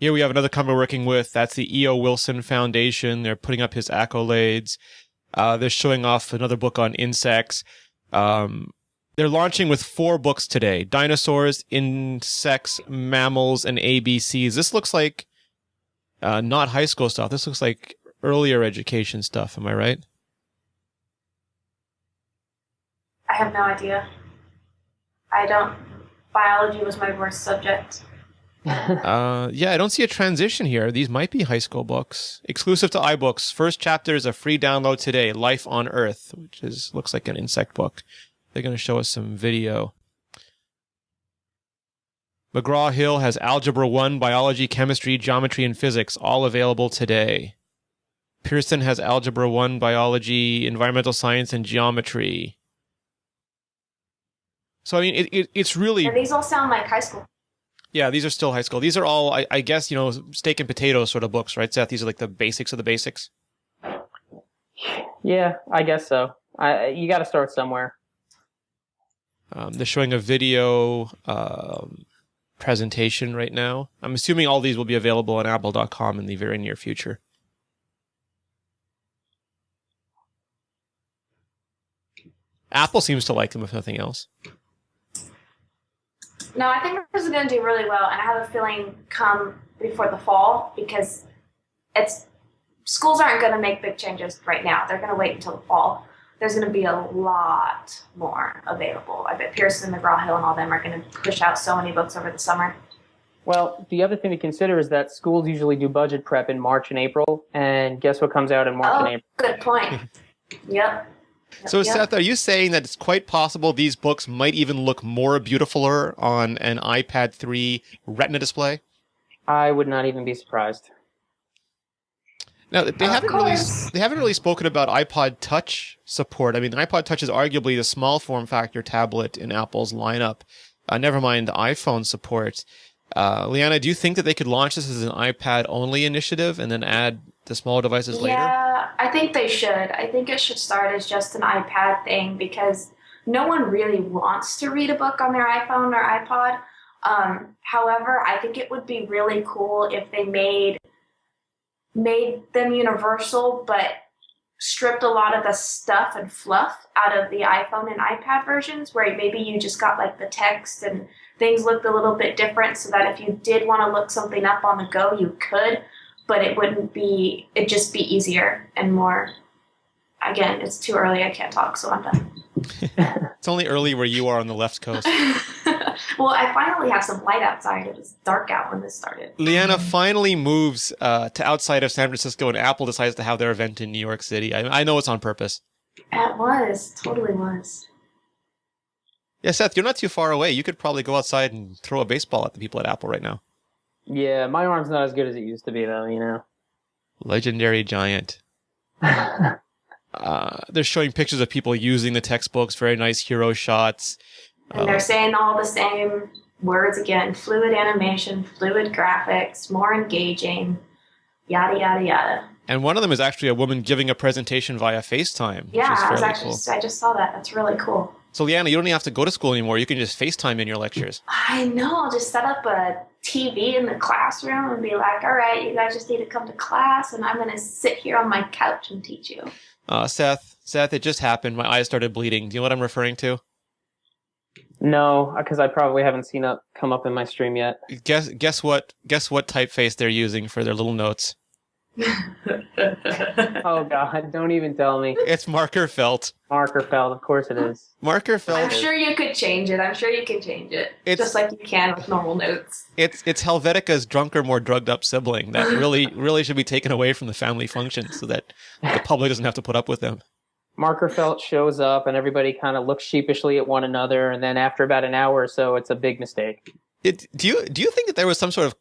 Here we have another company we're working with. That's the E.O. Wilson Foundation. They're putting up his accolades. They're showing off another book on insects. They're launching with 4 books today: Dinosaurs, Insects, Mammals, and ABCs. This looks like not high school stuff. This looks like earlier education stuff. Am I right? I have no idea. Biology was my worst subject. Yeah, I don't see a transition here. These might be high school books. Exclusive to iBooks. First chapter is a free download today. Life on Earth, which looks like an insect book. They're going to show us some video. McGraw-Hill has Algebra 1, Biology, Chemistry, Geometry, and Physics, all available today. Pearson has Algebra 1, Biology, Environmental Science, and Geometry. So, I mean, it's really... And these all sound like high school. Yeah, these are still high school. These are all, I guess, steak and potatoes sort of books, right, Seth? These are like the basics of the basics. Yeah, I guess so. You got to start somewhere. They're showing a video presentation right now. I'm assuming all these will be available on apple.com in the very near future. Apple seems to like them, if nothing else. No, I think this is going to do really well, and I have a feeling come before the fall, because it's schools aren't going to make big changes right now. They're going to wait until the fall. There's going to be a lot more available. I bet Pearson, McGraw-Hill, and all them are going to push out so many books over the summer. Well, the other thing to consider is that schools usually do budget prep in March and April, and guess what comes out in March and April? Good point. Yep. So, Seth, are you saying that it's quite possible these books might even look more beautifuler on an iPad 3 Retina display? I would not even be surprised. Now, they haven't really spoken about iPod Touch support. I mean, the iPod Touch is arguably the small form factor tablet in Apple's lineup. Never mind the iPhone support. Leanna, do you think that they could launch this as an iPad-only initiative and then add the small devices later? Yeah, I think they should. I think it should start as just an iPad thing because no one really wants to read a book on their iPhone or iPod. However, I think it would be really cool if they made them universal, but stripped a lot of the stuff and fluff out of the iPhone and iPad versions, where maybe you just got like the text and things looked a little bit different, so that if you did want to look something up on the go, you could, but it'd just be easier and more. Again, it's too early. I can't talk, so I'm done. It's only early where you are on the left coast. Well, I finally have some light outside. It was dark out when this started. Leanna finally moves to outside of San Francisco, and Apple decides to have their event in New York City. I know it's on purpose. It totally was. Yeah, Seth, you're not too far away. You could probably go outside and throw a baseball at the people at Apple right now. Yeah, my arm's not as good as it used to be, though, you know. Legendary giant. They're showing pictures of people using the textbooks, very nice hero shots. And they're saying all the same words again. Fluid animation, fluid graphics, more engaging, yada, yada, yada. And one of them is actually a woman giving a presentation via FaceTime. Yeah, which is cool. I just saw that. That's really cool. So, Leanna, you don't even have to go to school anymore. You can just FaceTime in your lectures. I know. I'll just set up a TV in the classroom and be like, all right, you guys just need to come to class, and I'm going to sit here on my couch and teach you. Seth, it just happened. My eyes started bleeding. Do you know what I'm referring to? No, because I probably haven't seen it come up in my stream yet. Guess what typeface they're using for their little notes? Oh God, don't even tell me. It's marker felt. Marker felt, of course it is. Marker felt. I'm sure you could change it. Just like you can with normal notes. It's Helvetica's drunker, more drugged up sibling that really should be taken away from the family function so that the public doesn't have to put up with them. Marker felt shows up and everybody kind of looks sheepishly at one another, and then after about an hour or so, it's a big mistake. Do you think that there was some sort of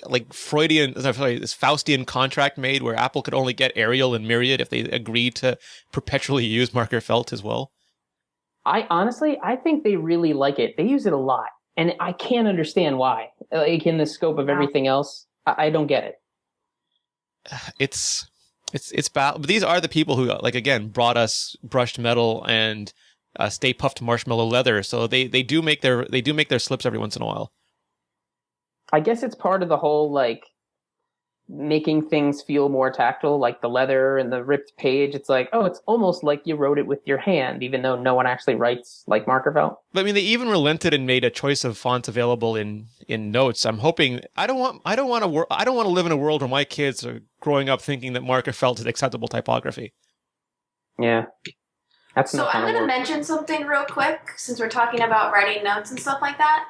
like this Faustian contract made where Apple could only get Arial and Myriad if they agreed to perpetually use marker felt as well? I think they really like it. They use it a lot, and I can't understand why. Like in the scope of everything else, I don't get it. It's bad. But these are the people who, like, again, brought us brushed metal and Stay Puffed Marshmallow Leather. So they do make their slips every once in a while. I guess it's part of the whole, like, making things feel more tactile, like the leather and the ripped page. It's like, oh, it's almost like you wrote it with your hand, even though no one actually writes like marker felt. But I mean, they even relented and made a choice of fonts available in Notes. I'm hoping I don't want to live in a world where my kids are growing up thinking that marker felt is acceptable typography. Yeah. So I'm going to mention something real quick since we're talking about writing notes and stuff like that.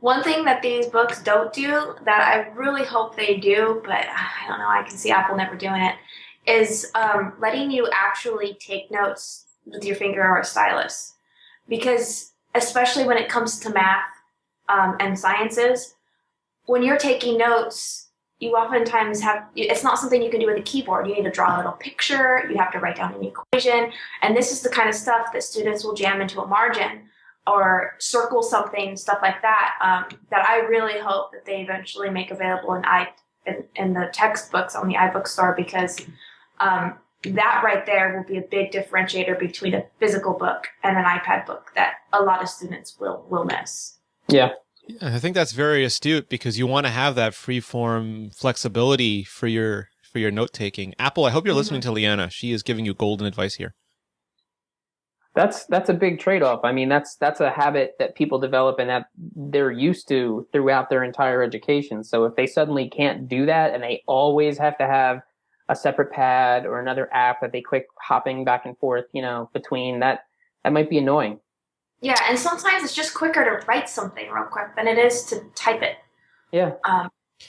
One thing that these books don't do that I really hope they do, but I don't know, I can see Apple never doing it, is letting you actually take notes with your finger or a stylus. Because especially when it comes to math and sciences, when you're taking notes, you oftentimes it's not something you can do with a keyboard. You need to draw a little picture, you have to write down an equation, and this is the kind of stuff that students will jam into a margin or circle something, stuff like that, that I really hope that they eventually make available in the textbooks on the iBooks store, because that right there will be a big differentiator between a physical book and an iPad book that a lot of students will miss. Yeah. I think that's very astute because you want to have that free-form flexibility for your note-taking. Apple, I hope you're listening to Leanna. She is giving you golden advice here. That's a big trade-off. I mean, that's a habit that people develop and that they're used to throughout their entire education. So if they suddenly can't do that and they always have to have a separate pad or another app that they quick hopping back and forth, between that might be annoying. Yeah, and sometimes it's just quicker to write something real quick than it is to type it. Yeah.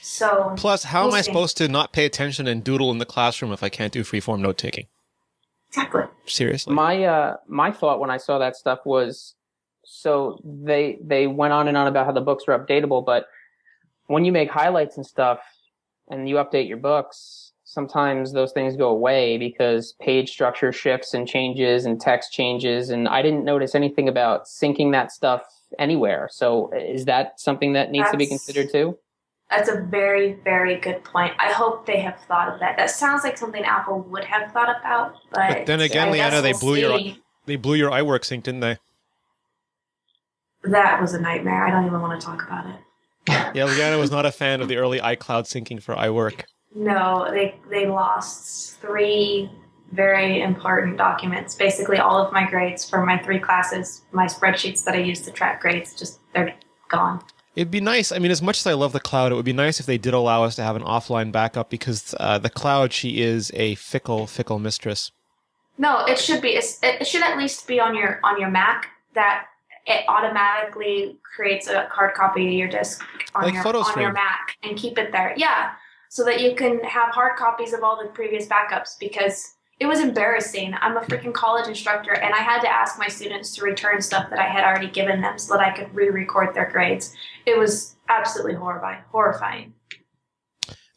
So plus, how am I supposed to not pay attention and doodle in the classroom if I can't do freeform note taking? Exactly. Seriously. My thought when I saw that stuff was, so they went on and on about how the books are updatable, but when you make highlights and stuff and you update your books, sometimes those things go away because page structure shifts and changes and text changes. And I didn't notice anything about syncing that stuff anywhere. So is that something that needs to be considered too? That's a very, very good point. I hope they have thought of that. That sounds like something Apple would have thought about. But then again, Leanna, they blew your iWork sync, didn't they? That was a nightmare. I don't even want to talk about it. Yeah, Leanna was not a fan of the early iCloud syncing for iWork. No, they lost 3 very important documents. Basically, all of my grades for my 3 classes, my spreadsheets that I use to track grades, they're gone. It'd be nice. I mean, as much as I love the cloud, it would be nice if they did allow us to have an offline backup because the cloud, she is a fickle, fickle mistress. No, it should be. It should at least be on your Mac that it automatically creates a hard copy of your disk on your Mac and keep it there. Yeah, so that you can have hard copies of all the previous backups because it was embarrassing. I'm a freaking college instructor, and I had to ask my students to return stuff that I had already given them so that I could re-record their grades. It was absolutely horrifying.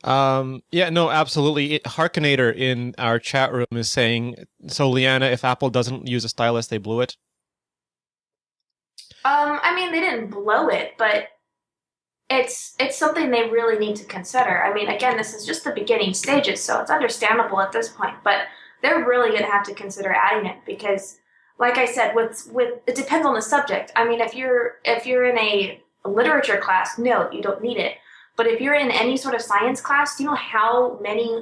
Yeah, no, absolutely. Harkinator in our chat room is saying, so Leanna, if Apple doesn't use a stylus, they blew it? I mean, they didn't blow it, but it's something they really need to consider. I mean, again, this is just the beginning stages, so it's understandable at this point, but they're really going to have to consider adding it because, like I said, with it depends on the subject. I mean, if you're in a literature class, no, you don't need it. But if you're in any sort of science class, do you know how many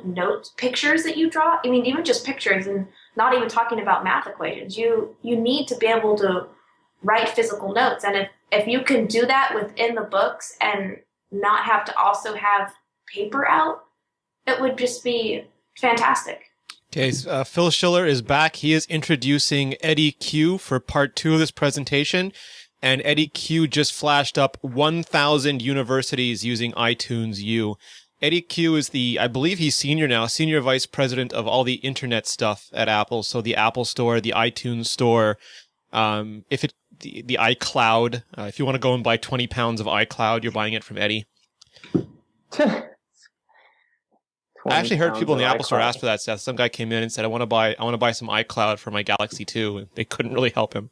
pictures that you draw? I mean, even just pictures, and not even talking about math equations. You need to be able to write physical notes, and if you can do that within the books and not have to also have paper out, it would just be fantastic. Okay, Phil Schiller is back. He is introducing Eddie Q for part 2 of this presentation. And Eddie Q just flashed up 1,000 universities using iTunes U. Eddie Q is I believe he's senior now, senior vice president of all the internet stuff at Apple. So the Apple Store, the iTunes Store, the iCloud. If you want to go and buy 20 pounds of iCloud, you're buying it from Eddie. I actually heard people in the Apple Store ask for that, Seth. Some guy came in and said, I want to buy some iCloud for my Galaxy 2. And they couldn't really help him.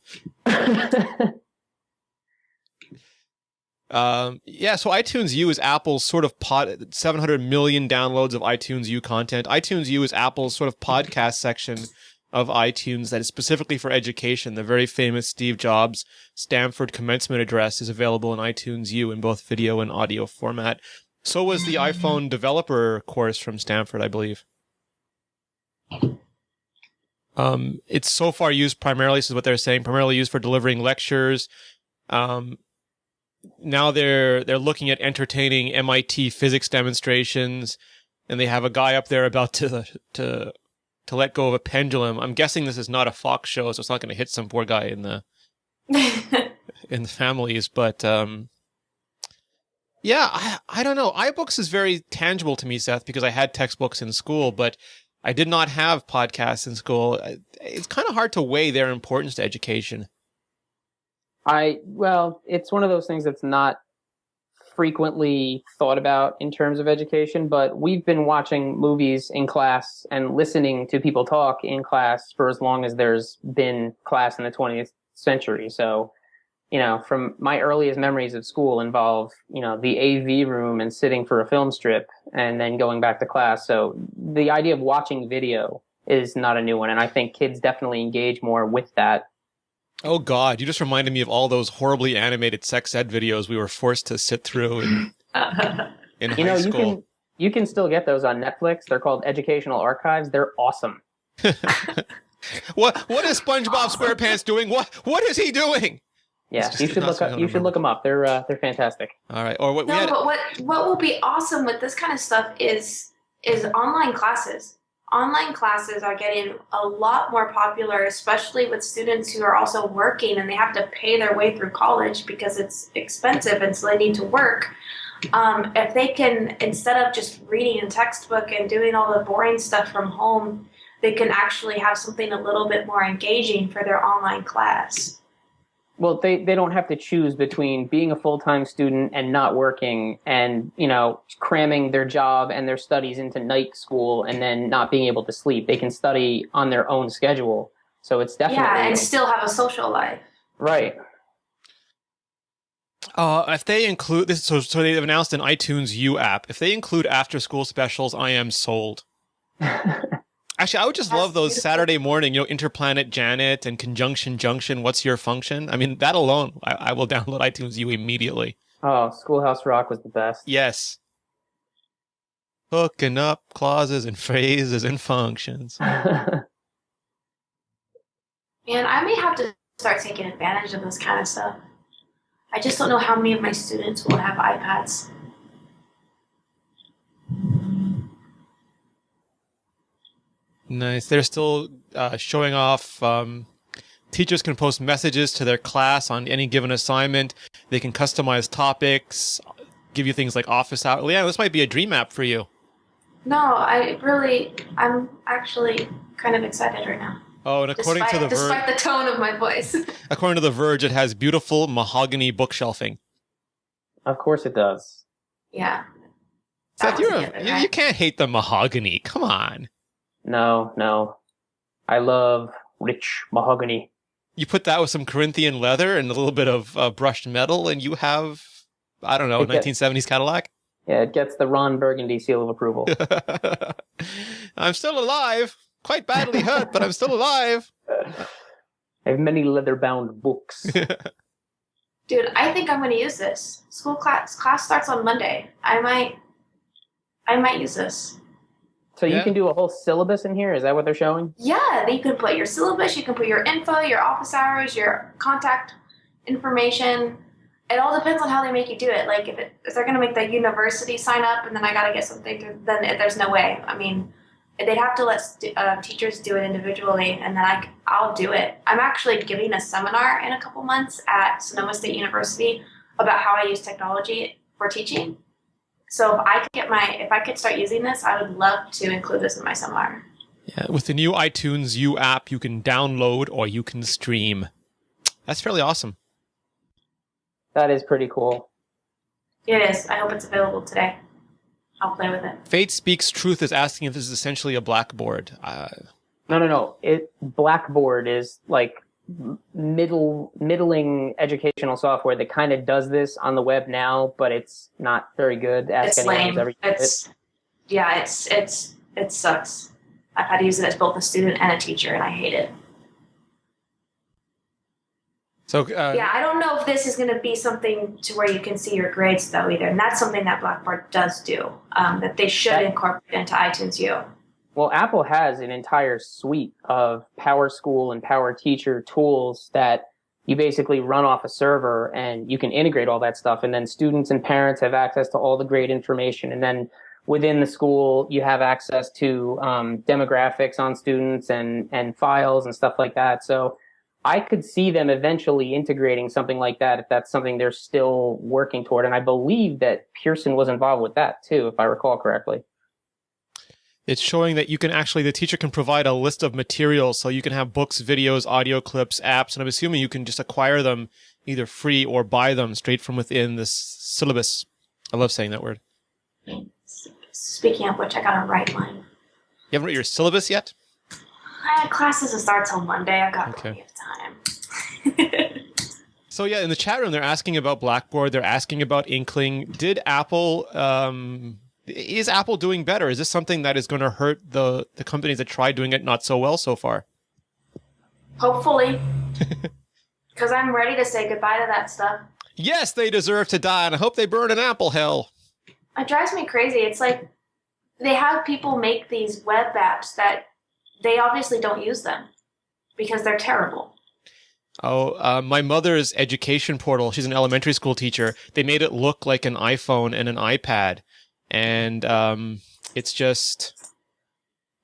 So iTunes U is Apple's sort of 700 million downloads of iTunes U content. iTunes U is Apple's sort of podcast section of iTunes that is specifically for education. The very famous Steve Jobs Stanford commencement address is available in iTunes U in both video and audio format. So was the iPhone developer course from Stanford, I believe. It's so far used primarily, this is what they're saying, primarily used for delivering lectures. Now they're looking at entertaining MIT physics demonstrations, and they have a guy up there about to let go of a pendulum. I'm guessing this is not a Fox show, so it's not going to hit some poor guy in the in the families. But yeah, I don't know. iBooks is very tangible to me, Seth, because I had textbooks in school, but I did not have podcasts in school. It's kind of hard to weigh their importance to education. It's one of those things that's not frequently thought about in terms of education, but we've been watching movies in class and listening to people talk in class for as long as there's been class in the 20th century. So, from my earliest memories of school involve, the AV room and sitting for a film strip and then going back to class. So the idea of watching video is not a new one. And I think kids definitely engage more with that. Oh, God, you just reminded me of all those horribly animated sex ed videos we were forced to sit through in high school. You can still get those on Netflix. They're called Educational Archives. They're awesome. What is SpongeBob SquarePants doing? What is he doing? Yeah, you should look them up. They're fantastic. All right. But what will be awesome with this kind of stuff is online classes. online classes are getting a lot more popular, especially with students who are also working and they have to pay their way through college because it's expensive and so they need to work. If they can, instead of just reading a textbook and doing all the boring stuff from home, they can actually have something a little bit more engaging for their online class. Well, they don't have to choose between being a full-time student and not working and, cramming their job and their studies into night school and then not being able to sleep. They can study on their own schedule. So it's definitely... Yeah, and still have a social life. Right. If they include this, so they've announced an iTunes U app. If they include after-school specials, I am sold. Actually, I would just love those beautiful. Saturday morning, Interplanet Janet and Conjunction Junction, What's Your Function? I mean, that alone, I will download iTunes U immediately. Oh, Schoolhouse Rock was the best. Yes. Hooking up clauses and phrases and functions. Man, I may have to start taking advantage of this kind of stuff. I just don't know how many of my students will have iPads. Nice. They're still showing off. Teachers can post messages to their class on any given assignment. They can customize topics, give you things like office hours. Leanna, this might be a dream app for you. No, I'm actually kind of excited right now. Oh, and according to The Verge... Despite the tone of my voice. According to The Verge, it has beautiful mahogany bookshelving. Of course it does. Yeah. Seth, you can't hate the mahogany. Come on. No. I love rich mahogany. You put that with some Corinthian leather and a little bit of brushed metal, and you have, I don't know, 1970s Cadillac? Yeah, it gets the Ron Burgundy seal of approval. I'm still alive. Quite badly hurt, but I'm still alive. I have many leather-bound books. Dude, I think I'm going to use this. Class starts on Monday. I might use this. So you can do a whole syllabus in here? Is that what they're showing? Yeah, you can put your syllabus, you can put your info, your office hours, your contact information. It all depends on how they make you do it. Like if they're going to make the university sign up and then I got to get something, then there's no way. I mean, they'd have to let teachers do it individually, and then I'll do it. I'm actually giving a seminar in a couple months at Sonoma State University about how I use technology for teaching. So if I could start using this, I would love to include this in my seminar. Yeah, with the new iTunes U app, you can download or you can stream. That's fairly awesome. That is pretty cool. It is. I hope it's available today. I'll play with it. Fate Speaks Truth is asking if this is essentially a Blackboard. No. Blackboard is like middling educational software that kind of does this on the web now, but it's not very good. It's lame. It sucks. I've had to use it as both a student and a teacher, and I hate it. So I don't know if this is going to be something to where you can see your grades though either, and that's something that Blackboard does do. That they should incorporate into iTunes U. Well, Apple has an entire suite of Power School and Power Teacher tools that you basically run off a server and you can integrate all that stuff. And then students and parents have access to all the great information. And then within the school, you have access to demographics on students and files and stuff like that. So I could see them eventually integrating something like that if that's something they're still working toward. And I believe that Pearson was involved with that too, if I recall correctly. It's showing that the teacher can provide a list of materials, so you can have books, videos, audio clips, apps, and I'm assuming you can just acquire them either free or buy them straight from within this syllabus. I love saying that word. Speaking of which, I got to write mine. You haven't written your syllabus yet? Class doesn't start till Monday. I've got plenty of time. So yeah, in the chat room, they're asking about Blackboard. They're asking about Inkling. Is Apple doing better? Is this something that is going to hurt the companies that tried doing it not so well so far? Hopefully. Because I'm ready to say goodbye to that stuff. Yes, they deserve to die, and I hope they burn in Apple hell. It drives me crazy. It's like they have people make these web apps that they obviously don't use them because they're terrible. Oh, my mother's education portal, she's an elementary school teacher. They made it look like an iPhone and an iPad. And it's just,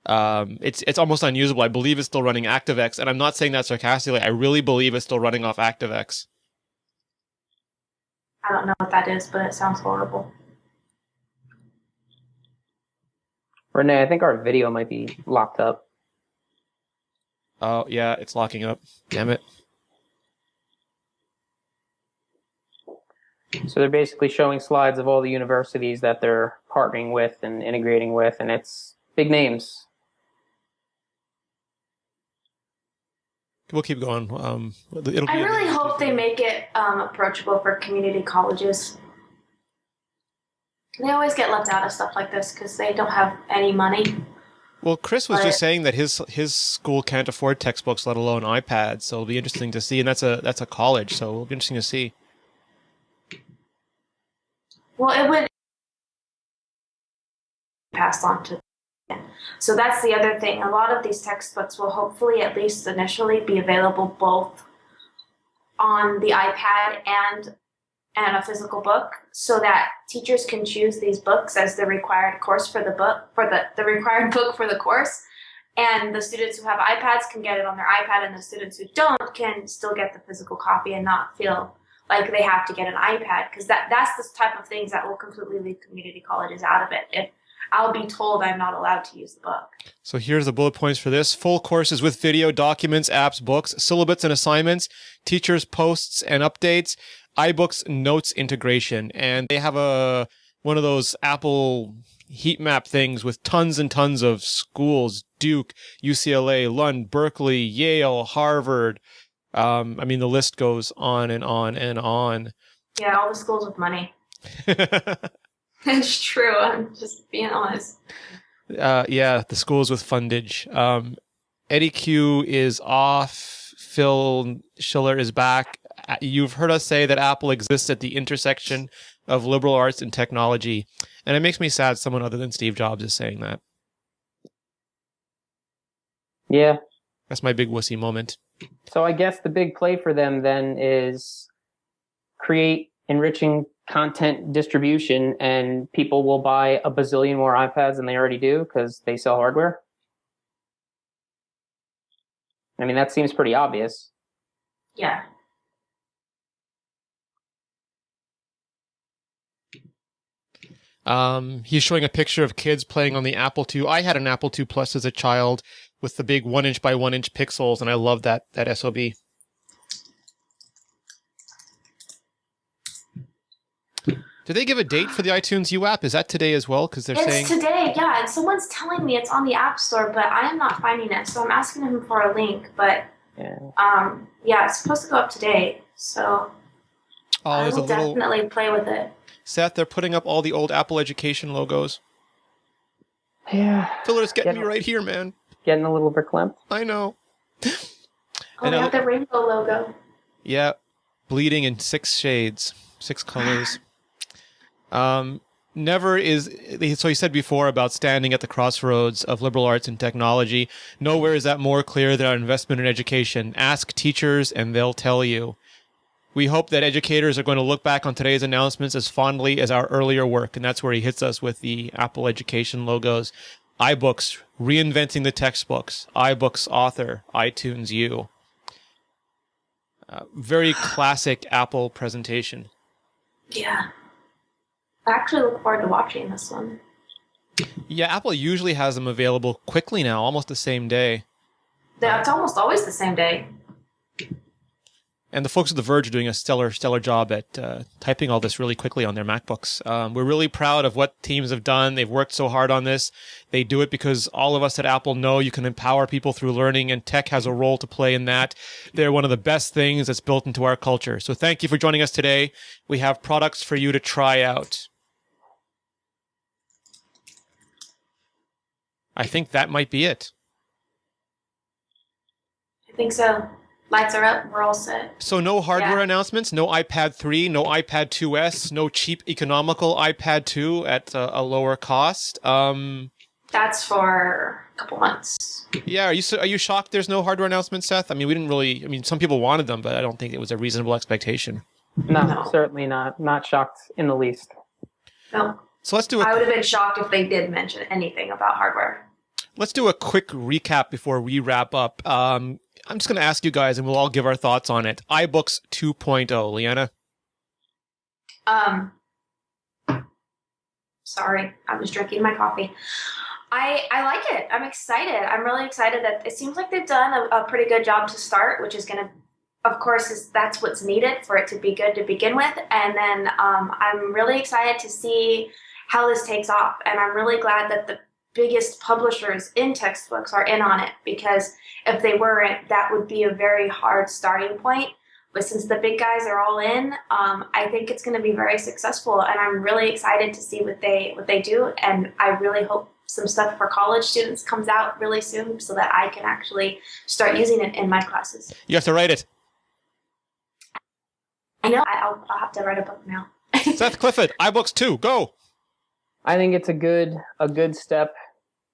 It's almost unusable. I believe it's still running ActiveX, and I'm not saying that sarcastically. I really believe it's still running off ActiveX. I don't know what that is, but it sounds horrible. Rene, I think our video might be locked up. Oh, yeah, it's locking up. Damn it. So they're basically showing slides of all the universities that they're partnering with and integrating with, and it's big names. We'll keep going. I really hope they make it approachable for community colleges. They always get left out of stuff like this because they don't have any money. Well, Chris was just saying that his school can't afford textbooks, let alone iPads. So it'll be interesting to see, and that's a college, so it'll be interesting to see. Well, it would pass on to. So that's the other thing. A lot of these textbooks will hopefully, at least initially, be available both on the iPad and a physical book, so that teachers can choose these books as the required course for the book, for the required book for the course. And the students who have iPads can get it on their iPad, and the students who don't can still get the physical copy and not feel like they have to get an iPad, because that's the type of things that will completely leave community colleges out of it. If I'll be told I'm not allowed to use the book. So here's the bullet points for this. Full courses with video, documents, apps, books, syllabus and assignments, teachers' posts and updates, iBooks notes integration. And they have one of those Apple heat map things with tons and tons of schools: Duke, UCLA, Lund, Berkeley, Yale, Harvard. I mean, the list goes on and on and on. Yeah, all the schools with money. It's true. I'm just being honest. Yeah, the schools with fundage. Eddie Q is off. Phil Schiller is back. You've heard us say that Apple exists at the intersection of liberal arts and technology. And it makes me sad someone other than Steve Jobs is saying that. Yeah. That's my big wussy moment. So I guess the big play for them then is create enriching content distribution, and people will buy a bazillion more iPads than they already do because they sell hardware. I mean, that seems pretty obvious. Yeah. He's showing a picture of kids playing on the Apple II. I had an Apple II Plus as a child with the big 1" by 1" pixels, and I love that SOB. Did they give a date for the iTunes U app? Is that today as well? Because they're saying it's today, yeah. And someone's telling me it's on the App Store, but I am not finding it. So I'm asking him for a link. But yeah, it's supposed to go up today. So I will definitely play with it. Seth, they're putting up all the old Apple Education logos. Yeah. Filler, it's getting me right here, man. Getting a little verklempt. I know. Oh, they got the rainbow logo. Yeah, bleeding in 6 shades, 6 colors. Never is, so he said before about standing at the crossroads of liberal arts and technology. Nowhere is that more clear than our investment in education. Ask teachers and they'll tell you. We hope that educators are going to look back on today's announcements as fondly as our earlier work. And that's where he hits us with the Apple Education logos. iBooks, reinventing the textbooks. iBooks author, iTunes U. Very classic Apple presentation. Yeah. I actually look forward to watching this one. Yeah, Apple usually has them available quickly now, almost the same day. It's almost always the same day. And the folks at The Verge are doing a stellar job at typing all this really quickly on their MacBooks. We're really proud of what teams have done. They've worked so hard on this. They do it because all of us at Apple know you can empower people through learning, and tech has a role to play in that. They're one of the best things that's built into our culture. So thank you for joining us today. We have products for you to try out. I think that might be it. I think so. Lights are up. We're all set. So no hardware announcements, no iPad 3, no iPad 2S, no cheap economical iPad 2 at a lower cost. That's for a couple months. Yeah, are you shocked there's no hardware announcements, Seth? I mean, we didn't really, some people wanted them, but I don't think it was a reasonable expectation. No, certainly not. Not shocked in the least. No. So let's do it. I would have been shocked if they did mention anything about hardware. Let's do a quick recap before we wrap up. I'm just going to ask you guys, and we'll all give our thoughts on it. iBooks 2.0, Leanna. Sorry, I was drinking my coffee. I like it. I'm excited. I'm really excited that it seems like they've done a pretty good job to start, which is going to, of course, that's what's needed for it to be good to begin with. And then I'm really excited to see how this takes off. And I'm really glad that the biggest publishers in textbooks are in on it, because if they weren't, that would be a very hard starting point. But since the big guys are all in, I think it's going to be very successful, and I'm really excited to see what they do. And I really hope some stuff for college students comes out really soon, so that I can actually start using it in my classes. You have to write it. I know. I'll have to write a book now. Seth Clifford, iBooks 2, go. I think it's a good step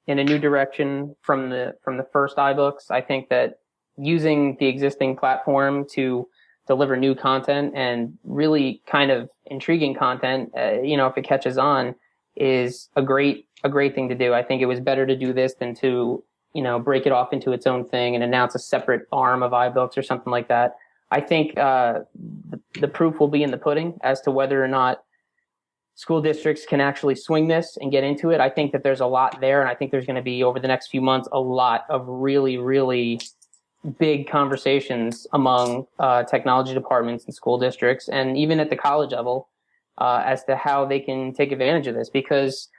in a new direction from the first iBooks. I think that using the existing platform to deliver new content and really kind of intriguing content, if it catches on, is a great thing to do. I think it was better to do this than to, break it off into its own thing and announce a separate arm of iBooks or something like that. I think the proof will be in the pudding as to whether or not school districts can actually swing this and get into it. I think that there's a lot there, and I think there's going to be, over the next few months, a lot of really, really big conversations among technology departments and school districts, and even at the college level, as to how they can take advantage of this, because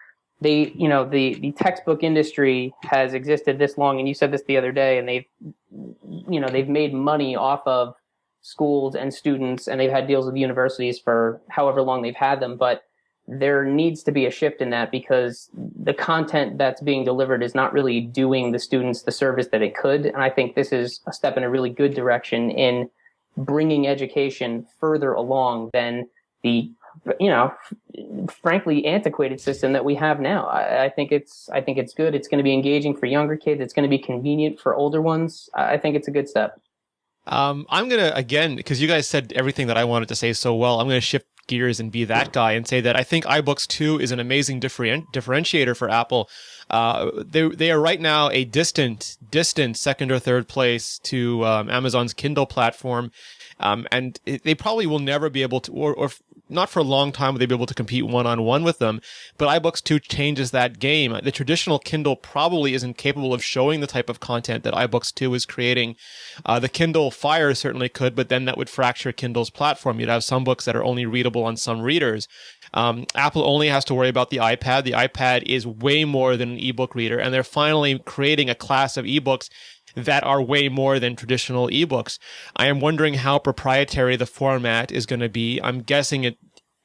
the textbook industry has existed this long, and you said this the other day, and they've made money off of schools and students, and they've had deals with universities for however long they've had them, but there needs to be a shift in that, because the content that's being delivered is not really doing the students the service that it could. And I think this is a step in a really good direction in bringing education further along than the, frankly, antiquated system that we have now. I think it's good. It's going to be engaging for younger kids. It's going to be convenient for older ones. I think it's a good step. I'm going to, again, because you guys said everything that I wanted to say so well, I'm going to shift gears and be that guy and say that I think iBooks 2 is an amazing differentiator for Apple. They are right now a distant second or third place to Amazon's Kindle platform. And they probably will never be able to, or not for a long time will they be able to compete one-on-one with them. But iBooks 2 changes that game. The traditional Kindle probably isn't capable of showing the type of content that iBooks 2 is creating. The Kindle Fire certainly could, but then that would fracture Kindle's platform. You'd have some books that are only readable on some readers. Apple only has to worry about the iPad. The iPad is way more than an ebook reader, and they're finally creating a class of ebooks that are way more than traditional ebooks. I am wondering how proprietary the format is going to be. I'm guessing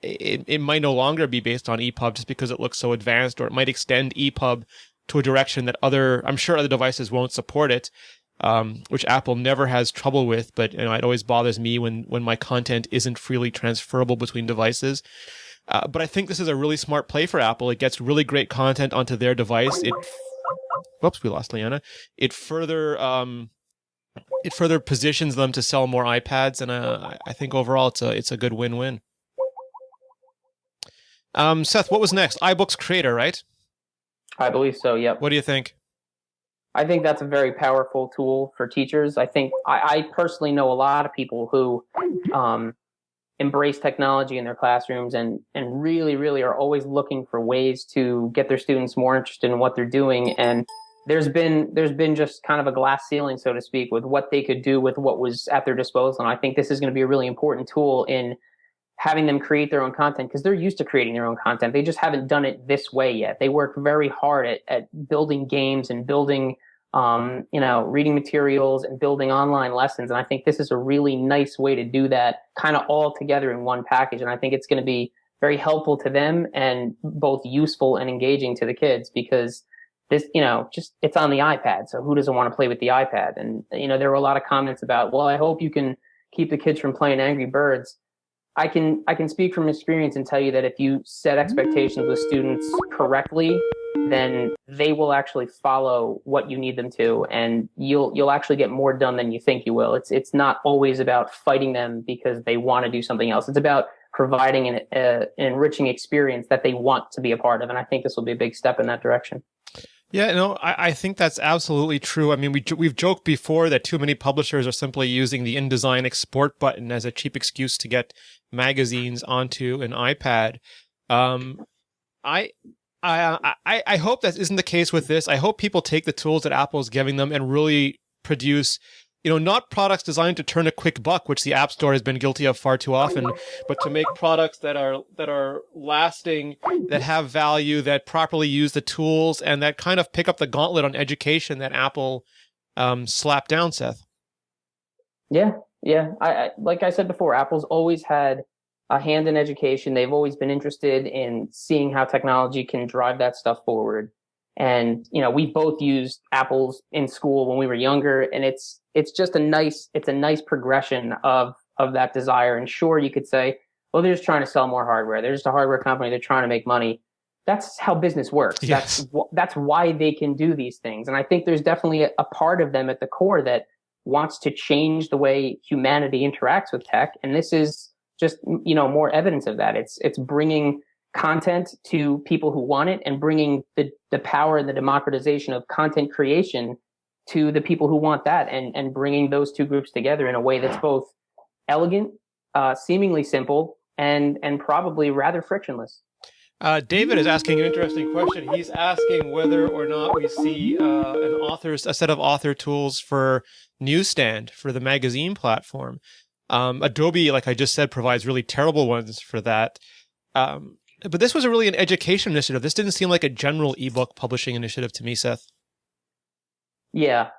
it might no longer be based on EPUB just because it looks so advanced, or it might extend EPUB to a direction that I'm sure other devices won't support it, which Apple never has trouble with. But it always bothers me when my content isn't freely transferable between devices. But I think this is a really smart play for Apple. It gets really great content onto their device. Whoops, we lost Leanna. It further positions them to sell more iPads, and I think overall it's a good win-win. Seth, what was next? iBooks Creator, right? I believe so. Yep. What do you think? I think that's a very powerful tool for teachers. I think I personally know a lot of people who embrace technology in their classrooms and really, really are always looking for ways to get their students more interested in what they're doing. And there's been just kind of a glass ceiling, so to speak, with what they could do with what was at their disposal. And I think this is going to be a really important tool in having them create their own content, because they're used to creating their own content. They just haven't done it this way yet. They work very hard at building games and building reading materials and building online lessons. And I think this is a really nice way to do that kind of all together in one package. And I think it's going to be very helpful to them and both useful and engaging to the kids, because this, it's on the iPad. So who doesn't want to play with the iPad? And, there were a lot of comments about, well, I hope you can keep the kids from playing Angry Birds. I can speak from experience and tell you that if you set expectations with students correctly, then they will actually follow what you need them to, and you'll actually get more done than you think you will. It's not always about fighting them because they want to do something else. It's about providing an enriching experience that they want to be a part of, and I think this will be a big step in that direction. Yeah, no, I think that's absolutely true. I mean, we've joked before that too many publishers are simply using the InDesign export button as a cheap excuse to get magazines onto an iPad. Um, I, I hope that isn't the case with this. I hope people take the tools that Apple's giving them and really produce, not products designed to turn a quick buck, which the App Store has been guilty of far too often, but to make products that are lasting, that have value, that properly use the tools, and that kind of pick up the gauntlet on education that Apple slapped down, Seth. Yeah. I like I said before, Apple's always had a hand in education. They've always been interested in seeing how technology can drive that stuff forward. And, we both used Apples in school when we were younger, and it's just a nice progression of that desire. And sure, you could say, well, they're just trying to sell more hardware. They're just a hardware company. They're trying to make money. That's how business works. Yes. That's why they can do these things. And I think there's definitely a part of them at the core that wants to change the way humanity interacts with tech. And this is just, more evidence of that. It's bringing content to people who want it and bringing the power and the democratization of content creation to the people who want that, and bringing those two groups together in a way that's both elegant, seemingly simple, and probably rather frictionless. David is asking an interesting question. He's asking whether or not we see a set of author tools for Newsstand, for the magazine platform. Adobe, like I just said, provides really terrible ones for that. But this was really an education initiative. This didn't seem like a general ebook publishing initiative to me, Seth. Yeah,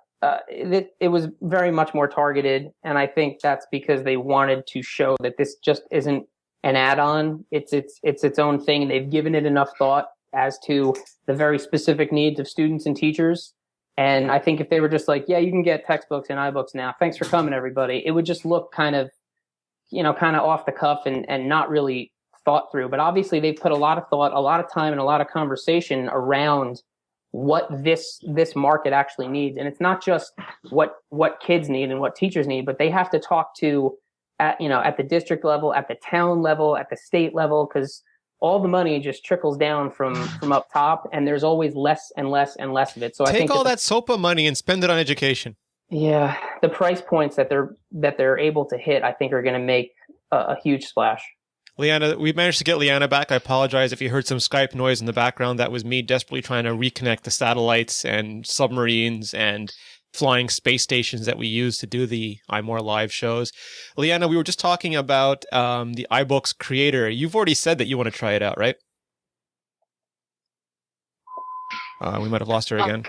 it was very much more targeted, and I think that's because they wanted to show that this just isn't an add-on. It's its own thing, and they've given it enough thought as to the very specific needs of students and teachers. And I think if they were just like, yeah, you can get textbooks and iBooks now, thanks for coming, everybody, it would just look kind of off the cuff and not really thought through. But obviously they've put a lot of thought, a lot of time, and a lot of conversation around what this market actually needs. And it's not just what kids need and what teachers need, but they have to talk to at the district level, at the town level, at the state level, because all the money just trickles down from up top, and there's always less and less and less of it. So I think all that SOPA money and spend it on education. Yeah, the price points that they're able to hit, I think, are going to make a huge splash. Leanna, we managed to get Leanna back. I apologize if you heard some Skype noise in the background. That was me desperately trying to reconnect the satellites and submarines and flying space stations that we use to do the iMore live shows. Leanna, we were just talking about the iBooks creator. You've already said that you want to try it out, right? We might have lost her again.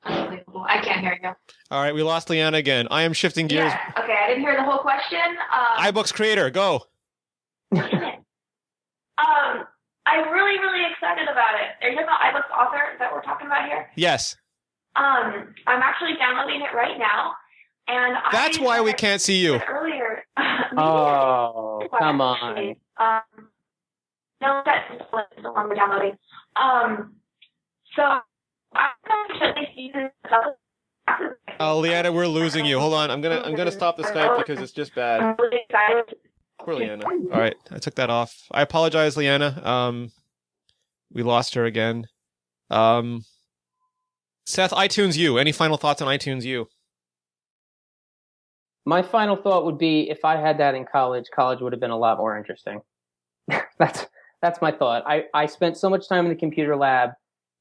Unbelievable. I can't hear you. All right, we lost Leanna again. I am shifting gears. Yeah. Okay, I didn't hear the whole question. iBooks creator, go. I'm really, really excited about it. Are you talking about iBooks author that we're talking about here? Yes. I'm actually downloading it right now, and that's why we can't see you. Earlier. Oh, come on. No, that's the one we're downloading. So I should at least use it. Leanna, we're losing you. Hold on, I'm gonna stop the Skype because it's just bad. I'm really excited. Poor Leanna. All right, I took that off. I apologize, Leanna. We lost her again. Seth, iTunes U. Any final thoughts on iTunes U? My final thought would be, if I had that in college would have been a lot more interesting. That's my thought. I spent so much time in the computer lab,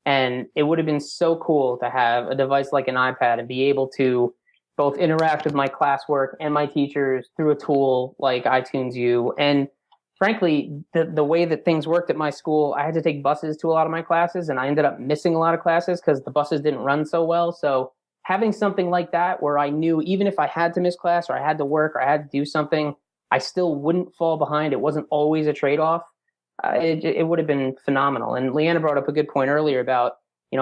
and it would have been so cool to have a device like an iPad and be able to both interact with my classwork and my teachers through a tool like iTunes U. And frankly, the way that things worked at my school, I had to take buses to a lot of my classes, and I ended up missing a lot of classes because the buses didn't run so well. So having something like that where I knew even if I had to miss class or I had to work or I had to do something, I still wouldn't fall behind. It wasn't always a trade-off. It would have been phenomenal. And Leanna brought up a good point earlier about,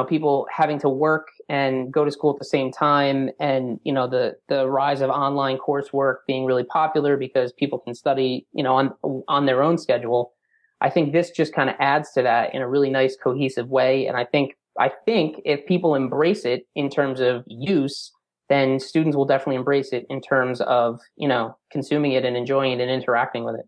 people having to work and go to school at the same time, and, the rise of online coursework being really popular because people can study, on their own schedule. I think this just kind of adds to that in a really nice, cohesive way. And I think if people embrace it in terms of use, then students will definitely embrace it in terms of, consuming it and enjoying it and interacting with it.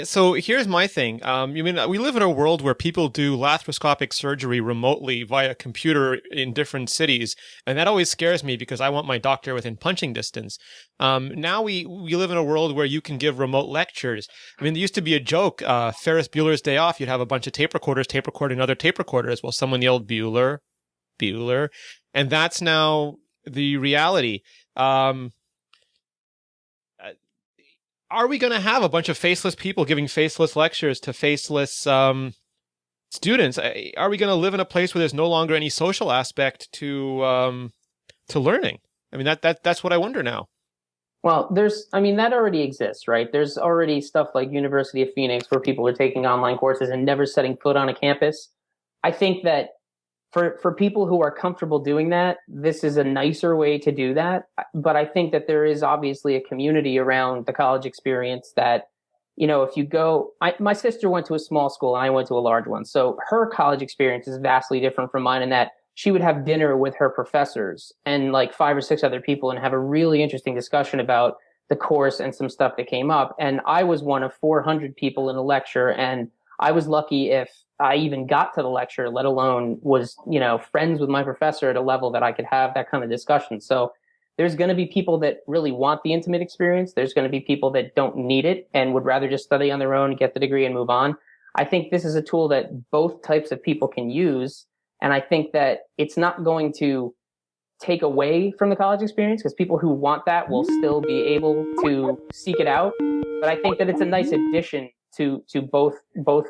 So here's my thing. We live in a world where people do laparoscopic surgery remotely via computer in different cities, and that always scares me because I want my doctor within punching distance. Now we live in a world where you can give remote lectures. I mean, there used to be a joke, Ferris Bueller's Day Off, you'd have a bunch of tape recorders tape recording other tape recorders. Well, someone yelled Bueller, Bueller, and that's now the reality. Are we going to have a bunch of faceless people giving faceless lectures to faceless students? Are we going to live in a place where there's no longer any social aspect to learning? I mean, that's what I wonder now. Well, that already exists, right? There's already stuff like University of Phoenix where people are taking online courses and never setting foot on a campus. I think that for people who are comfortable doing that, this is a nicer way to do that. But I think that there is obviously a community around the college experience that, if you go, my sister went to a small school and I went to a large one. So her college experience is vastly different from mine in that she would have dinner with her professors and like 5 or 6 other people and have a really interesting discussion about the course and some stuff that came up. And I was one of 400 people in a lecture, and I was lucky if I even got to the lecture, let alone was, friends with my professor at a level that I could have that kind of discussion. So there's going to be people that really want the intimate experience. There's going to be people that don't need it and would rather just study on their own, get the degree and move on. I think this is a tool that both types of people can use. And I think that it's not going to take away from the college experience because people who want that will still be able to seek it out. But I think that it's a nice addition to both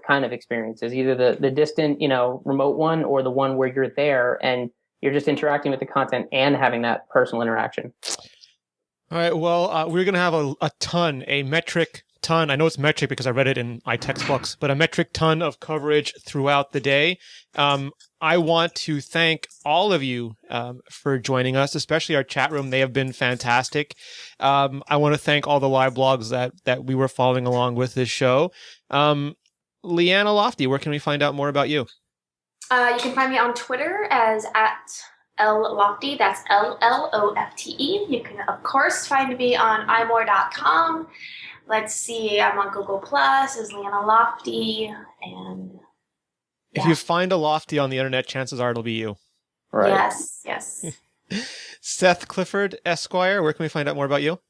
kind of experiences, either the distant, remote one or the one where you're there and you're just interacting with the content and having that personal interaction. All right. Well, we're going to have a metric ton. I know it's metric because I read it in iTextbooks, but a metric ton of coverage throughout the day. I want to thank all of you for joining us, especially our chat room. They have been fantastic. I want to thank all the live blogs that we were following along with this show. Leanna Lofty, where can we find out more about you? You can find me on Twitter as @LLofty. That's LLOFTE. You can, of course, find me on imore.com. Let's see, I'm on Google Plus as Leanna Lofty, and if you find a Lofty on the internet, chances are it'll be you. Right. Yes. Seth Clifford, Esquire, where can we find out more about you?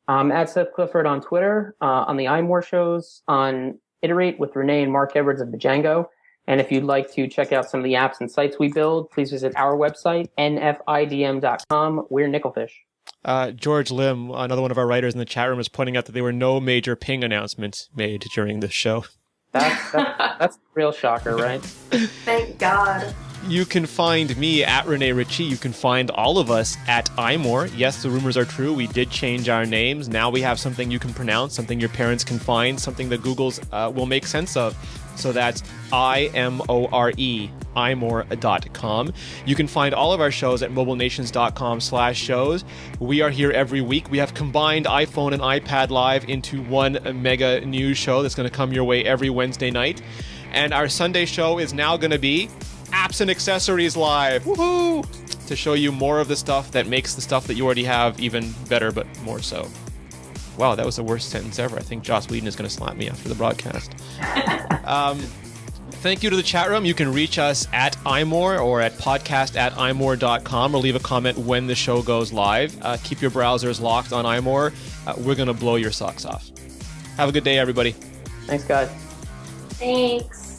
At Seth Clifford on Twitter, on the iMore shows, on Iterate with Rene and Mark Edwards of Django. And if you'd like to check out some of the apps and sites we build, please visit our website, nfidm.com. We're Nickelfish. George Lim, another one of our writers in the chat room, is pointing out that there were no major ping announcements made during this show. That's a real shocker, right? Thank God. You can find me at Rene Ritchie. You can find all of us at iMore. Yes, the rumors are true. We did change our names. Now we have something you can pronounce, something your parents can find, something that Google's will make sense of. So that's IMORE, imore.com. You can find all of our shows at mobilenations.com/shows. We are here every week. We have combined iPhone and iPad Live into one mega news show that's going to come your way every Wednesday night. And our Sunday show is now going to be Apps and Accessories Live. Woohoo! To show you more of the stuff that makes the stuff that you already have even better, but more so. Wow, that was the worst sentence ever. I think Joss Whedon is going to slap me after the broadcast. Thank you to the chat room. You can reach us at iMore or at podcast@imore.com or leave a comment when the show goes live. Keep your browsers locked on iMore. We're going to blow your socks off. Have a good day, everybody. Thanks, guys. Thanks.